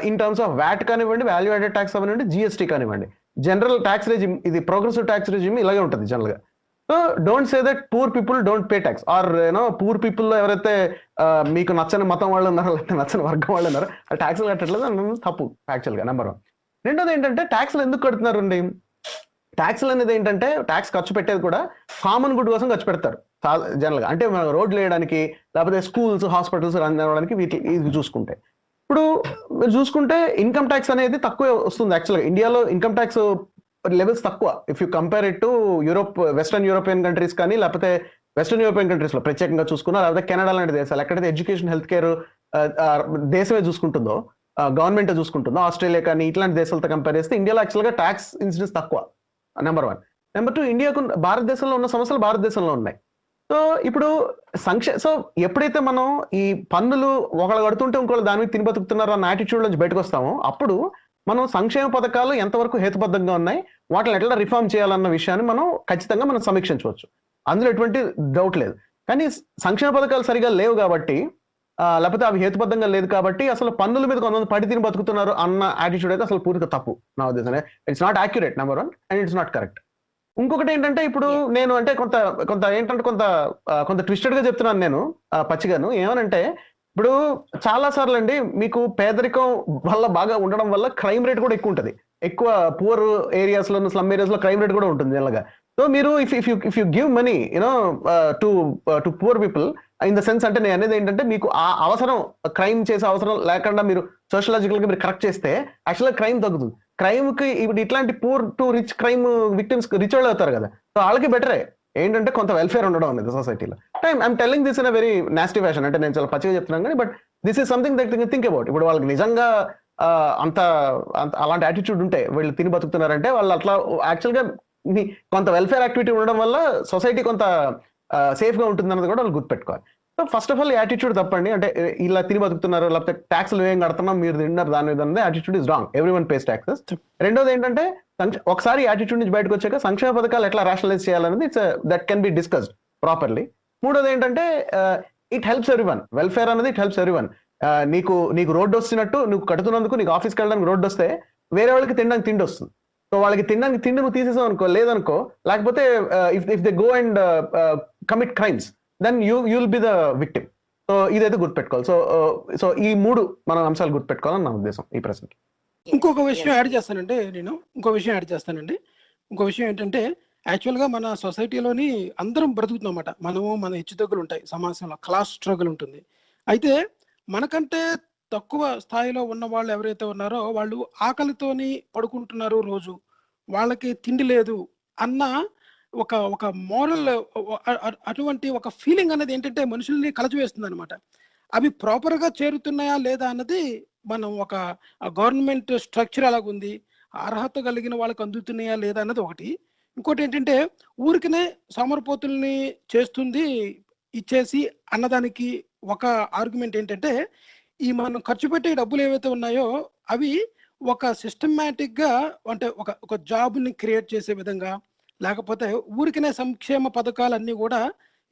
ఇన్ టర్మ్స్ ఆఫ్ వ్యాట్ కానివ్వండి, వాల్యూ యాడెడ్ ట్యాక్స్ అవనివ్వండి, జిఎస్టీ కానివ్వండి. జనరల్ ట్యాక్స్ రెజిమ్ ఇది ప్రోగ్రెసివ్ ట్యాక్స్ రెజిమ్ ఇలాగే ఉంటుంది జనరల్ గా. So don't say that poor people don't pay tax, or poor people లో ఎవరైతే మీకు నచ్చని మతం వాళ్ళు ఉన్నారో, లేకపోతే నచ్చని వర్గం వాళ్ళు ఉన్నారో ఆ ట్యాక్స్లు కట్టట్లేదు, తప్పు యాక్చువల్ గా. నెంబర్ 1. రెండోది ఏంటంటే ట్యాక్స్లు ఎందుకు కడుతున్నారు అండి? ట్యాక్స్లు అనేది ఏంటంటే ట్యాక్స్ ఖర్చు పెట్టేది కూడా కామన్ గుడ్ కోసం ఖర్చు పెడతారు జనరల్ గా. అంటే మనం రోడ్లు వేయడానికి, లేకపోతే స్కూల్స్, హాస్పిటల్స్ రన్ అవ్వడానికి ఇది చూసుకుంటే. ఇప్పుడు మీరు చూసుకుంటే ఇన్కమ్ ట్యాక్స్ అనేది తక్కువ వస్తుంది యాక్చువల్గా. ఇండియాలో ఇన్కమ్ ట్యాక్స్ లెవెల్స్ తక్కువ if you compare it to western European countries కానీ, లేకపోతే వెస్టర్న్ యూరోపియన్ కంట్రీస్ లో ప్రత్యేకంగా చూసుకున్నా, లేకపోతే కెనడా లాంటి దేశాలు ఎక్కడైతే ఎడ్యుకేషన్, హెల్త్ కేర్ దేశమే చూసుకుంటుందో, గవర్నమెంట్ చూసుకుంటుందో, ఆస్ట్రేలియా కానీ ఇట్లాంటి దేశాలతో కంపేర్ చేస్తే ఇండియాలో యాక్చువల్గా ట్యాక్స్ ఇన్సిడెన్స్ తక్కువ. నెంబర్ 1. నెంబర్ 2, ఇండియాకు భారతదేశంలో ఉన్న సమస్యలు భారతదేశంలో ఉన్నాయి. సో ఇప్పుడు సో ఎప్పుడైతే మనం ఈ పన్నులు ఒకళ్ళు కడుతుంటే ఇంకోళ్ళు దాని మీద తిని బతుకుతున్నారు అన్న యాటిట్యూడ్ నుంచి బయటకు వస్తామో, అప్పుడు మనం సంక్షేమ పథకాలు ఎంతవరకు హేతుబద్ధంగా ఉన్నాయి, వాటిని ఎట్లా రిఫార్మ్ చేయాలన్న విషయాన్ని ఖచ్చితంగా మనం సమీక్షించవచ్చు, అందులో ఎటువంటి డౌట్ లేదు. కానీ సంక్షేమ పథకాలు సరిగా లేవు కాబట్టి, లేకపోతే అవి హేతుబద్ధంగా లేదు కాబట్టి అసలు పన్నుల మీద కొంతమంది పడి తిని బతుకుతున్నారు అన్న యాటిట్యూడ్ అయితే అసలు పూర్తిగా తప్పు నా ఉద్దేశం. It's not accurate, number 1, and it's not correct. ఇంకొకటి ఏంటంటే ఇప్పుడు నేను అంటే కొంత ట్విస్టెడ్ గా చెప్తున్నాను నేను, పచ్చిగాను. ఏమనంటే ఇప్పుడు చాలా సార్లు అండి మీకు పేదరికం వల్ల బాగా ఉండడం వల్ల క్రైమ్ రేట్ కూడా ఎక్కువ ఉంటుంది. ఎక్కువ పూర్ ఏరియాస్ లో, స్లమ్ ఏరియాస్ లో క్రైమ్ రేట్ కూడా ఉంటుంది జనరల్గా. సో మీరు if you give money to poor people in the sense, అంటే నేను అనేది ఏంటంటే మీకు ఆ అవసరం, క్రైమ్ చేసే అవసరం లేకుండా మీరు సోషలాజికల్ గా మీరు కరెక్ట్ చేస్తే యాక్చువల్గా క్రైమ్ తగ్గుతుంది. క్రైమ్ కి ఇప్పుడు ఇట్లాంటి poor to rich crime victims rich వాళ్ళు అవుతారు కదా, సో వాళ్ళకి బెటరే ఏంటంటే కొంత వెల్ఫేర్ ఉండడం అనేది సొసైటీలో. I'm telling this in a very nasty fashion, అంటే నేను చాలా పచ్చిగా చెప్తున్నాను కానీ but this is something that think about. ఇప్పుడు వాళ్ళకి నిజంగా అంత అలాంటి యాటిట్యూడ్ ఉంటే వీళ్ళు తిని బతుకుతున్నారంటే వాళ్ళు అట్లా యాక్చువల్గా కొంత వెల్ఫేర్ యాక్టివిటీ ఉండడం వల్ల సొసైటీ కొంత సేఫ్ గా ఉంటుంది అన్నది కూడా వాళ్ళు గుర్తుపెట్టుకోవాలి. So first of all attitude తప్పండి, అంటే ఇలా తిని బతుకుతున్నారు లేకపోతే ట్యాక్స్లు ఏం కడుతున్నాం మీరు తిన్నారు దాని మీద attitude is wrong, every one pays taxes. రెండోది ఏంటంటే ఒకసారి యాటిట్యూడ్ నుంచి బయటకు వచ్చాక సంక్షేమ పథకాలు ఎట్లా రేషనలైజ్ చేయాలనేది that can be discussed properly. మూడోది ఏంటంటే it helps every one, welfare అనేది ఇట్ హెల్ప్స్ ఎవ్రీ వన్. నీకు రోడ్డు వస్తున్నట్టు నువ్వు కడుతున్నందుకు నీకు ఆఫీస్కి వెళ్ళడానికి రోడ్డు వస్తే వేరే వాళ్ళకి తినడానికి తిండి వస్తుంది. సో వాళ్ళకి తినడానికి తిండి నువ్వు తీసేసావు అనుకో, లేదనుకో, లేకపోతే if they go and commit crimes then you will be the victim. So ఇదైతే గుర్తుపెట్టుకోవాలి. సో ఈ మూడు మనం అంశాలు గుర్తుపెట్టుకోవాలని నా ఉద్దేశం ఈ ప్రశ్నకి. ఇంకొక విషయం యాడ్ చేస్తానండి, ఇంకో విషయం ఏంటంటే యాక్చువల్గా మన సొసైటీలోని అందరం బ్రతుకుతున్నమాట, మనము మన హెచ్చుతగ్గులు ఉంటాయి, సమాజంలో క్లాస్ స్ట్రగుల్ ఉంటుంది. అయితే మనకంటే తక్కువ స్థాయిలో ఉన్న వాళ్ళు ఎవరైతే ఉన్నారో వాళ్ళు ఆకలితోని పడుకుంటున్నారు, రోజు వాళ్ళకి తిండి లేదు అన్న ఒక మోరల్ అటువంటి ఒక ఫీలింగ్ అనేది ఏంటంటే మనుషుల్ని కలచివేస్తుంది అనమాట. అవి ప్రాపర్గా చేరుతున్నాయా లేదా అన్నది మనం ఒక గవర్నమెంట్ స్ట్రక్చర్ ఎలాగుంది, అర్హత కలిగిన వాళ్ళకి అందుతున్నాయా లేదా అన్నది ఒకటి. ఇంకోటి ఏంటంటే ఊరికనే సోమరిపోతుల్ని చేస్తుంది ఇచ్చేసి అన్నదానికి ఒక ఆర్గ్యుమెంట్ ఏంటంటే ఈ మనం ఖర్చు పెట్టే డబ్బులు ఏవైతే ఉన్నాయో అవి ఒక సిస్టమేటిక్ గా, అంటే ఒక జాబ్ని క్రియేట్ చేసే విధంగా, లేకపోతే ఊరికనే సంక్షేమ పథకాలన్నీ కూడా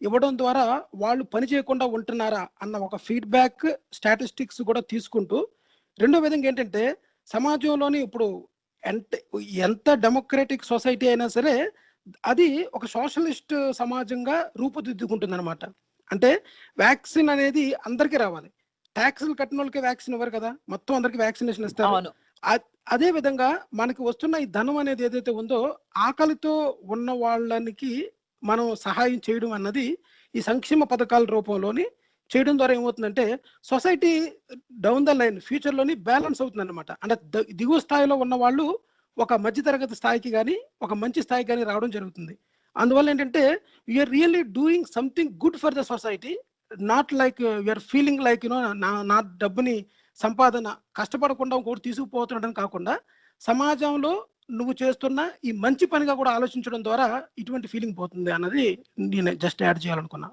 ఇవ్వడం ద్వారా వాళ్ళు పని చేయకుండా ఉంటున్నారా అన్న ఒక ఫీడ్బ్యాక్ స్టాటిస్టిక్స్ కూడా తీసుకుంటూ, రెండో విధంగా ఏంటంటే సమాజంలోని ఇప్పుడు ఎంత డెమోక్రటిక్ సొసైటీ అయినా సరే అది ఒక సోషలిస్ట్ సమాజంగా రూపుదిద్దుకుంటుంది అనమాట. అంటే వ్యాక్సిన్ అనేది అందరికీ రావాలి, ట్యాక్సులు కట్టిన వాళ్ళకి వ్యాక్సిన్ ఇవ్వరు కదా, మొత్తం అందరికి వ్యాక్సినేషన్ ఇస్తారు. అదే విధంగా మనకి వస్తున్న ఈ ధనం అనేది ఏదైతే ఉందో ఆకలితో ఉన్న వాళ్ళకి మనం సహాయం చేయడం అన్నది ఈ సంక్షేమ పథకాల రూపంలోని చేయడం ద్వారా ఏమవుతుందంటే సొసైటీ డౌన్ ద లైన్ ఫ్యూచర్లోని బ్యాలెన్స్ అవుతుంది అనమాట. అంటే దిగువ స్థాయిలో ఉన్న వాళ్ళు ఒక మధ్యతరగతి స్థాయికి కానీ ఒక మంచి స్థాయికి కానీ రావడం జరుగుతుంది. అందువల్ల ఏంటంటే you're really doing something good for the society, not like you're feeling like you know నా డబ్బుని సంపాదన కష్టపడకుండా ఇంకోటి తీసుకుపోతుండడం కాకుండా సమాజంలో నువ్వు చేస్తున్న ఈ మంచి పనిగా కూడా ఆలోచించడం ద్వారా ఇటువంటి ఫీలింగ్ పోతుంది అన్నది నేను జస్ట్ యాడ్ చేయాలనుకున్నా.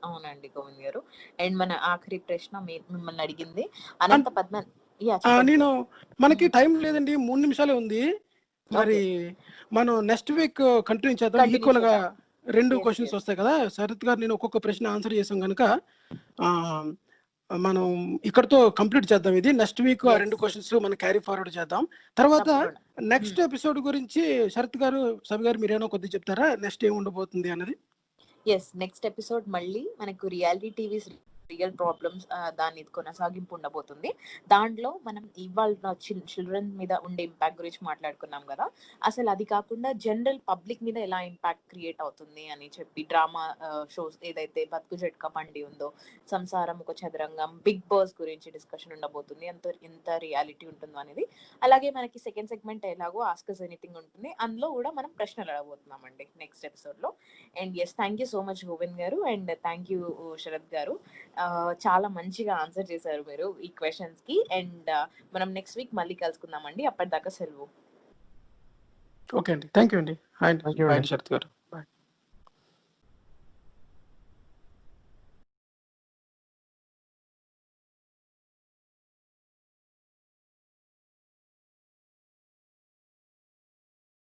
అవునండి గోవింద్ గారు. అండ్ మన ఆఖరి ప్రశ్న మిమ్మల్ని అడిగింది నేను, మనకి టైం లేదండి, 3 నిమిషాలే ఉంది. మరి మనం నెక్స్ట్ వీక్ కంటిన్యూ చేద్దాం. ఈక్వల్ గా 2 క్వశ్చన్స్ వస్తాయి కదా, శరత్ గారు నేను ఒక్కొక్క ప్రశ్న ఆన్సర్ చేసాం కనుక మనం ఇక్కడతో కంప్లీట్ చేద్దాం. ఇది నెక్స్ట్ వీక్ ఆ 2 క్వశ్చన్స్ మనం క్యారీ ఫార్వర్డ్ చేద్దాం. తర్వాత నెక్స్ట్ ఎపిసోడ్ గురించి శరత్ గారు, సబి గారు మీరేమో కొద్దిగా చెప్తారా, నెక్స్ట్ ఏం ఉండబోతుంది అన్నది? నెక్స్ట్ ఎపిసోడ్ మళ్ళీ మనకు రియాలిటీ టీవీ రియల్ ప్రాబ్లమ్స్ దాని కొనసాగింపు ఉండబోతుంది. దాంట్లో మనం ఇవాళ చిల్డ్రన్ మీద ఉండే ఇంపాక్ట్ గురించి మాట్లాడుకున్నాం కదా, అసలు అది కాకుండా జనరల్ పబ్లిక్ మీద ఎలా ఇంపాక్ట్ క్రియేట్ అవుతుంది అని చెప్పి డ్రామా షోస్ ఏదైతే బతుకు జట్కా పండి ఉందో, సంసారం ఒక చదరంగం, బిగ్ బాస్ గురించి డిస్కషన్ ఉండబోతుంది, ఎంత రియాలిటీ ఉంటుందో అనేది. అలాగే మనకి సెకండ్ సెగ్మెంట్ ఎలాగో ఆస్కర్స్ ఎనీథింగ్ ఉంటుంది, అందులో కూడా మనం ప్రశ్నలు అడగబోతున్నామండి నెక్స్ట్ ఎపిసోడ్ లో. And thank you so much Govind గారు, అండ్ థ్యాంక్ యూ శరత్ గారు. చాలా మంచిగా ఆన్సర్ చేశారు మీరు ఈ క్వశ్చన్స్ కి. అండ్ మనం నెక్స్ట్ వీక్ మళ్ళీ కలుసుకుందామండి, అప్పటిదాకా సెలవు. ఓకే అండి, థ్యాంక్ యూ అండి. హాయ్ శరత్ గారు.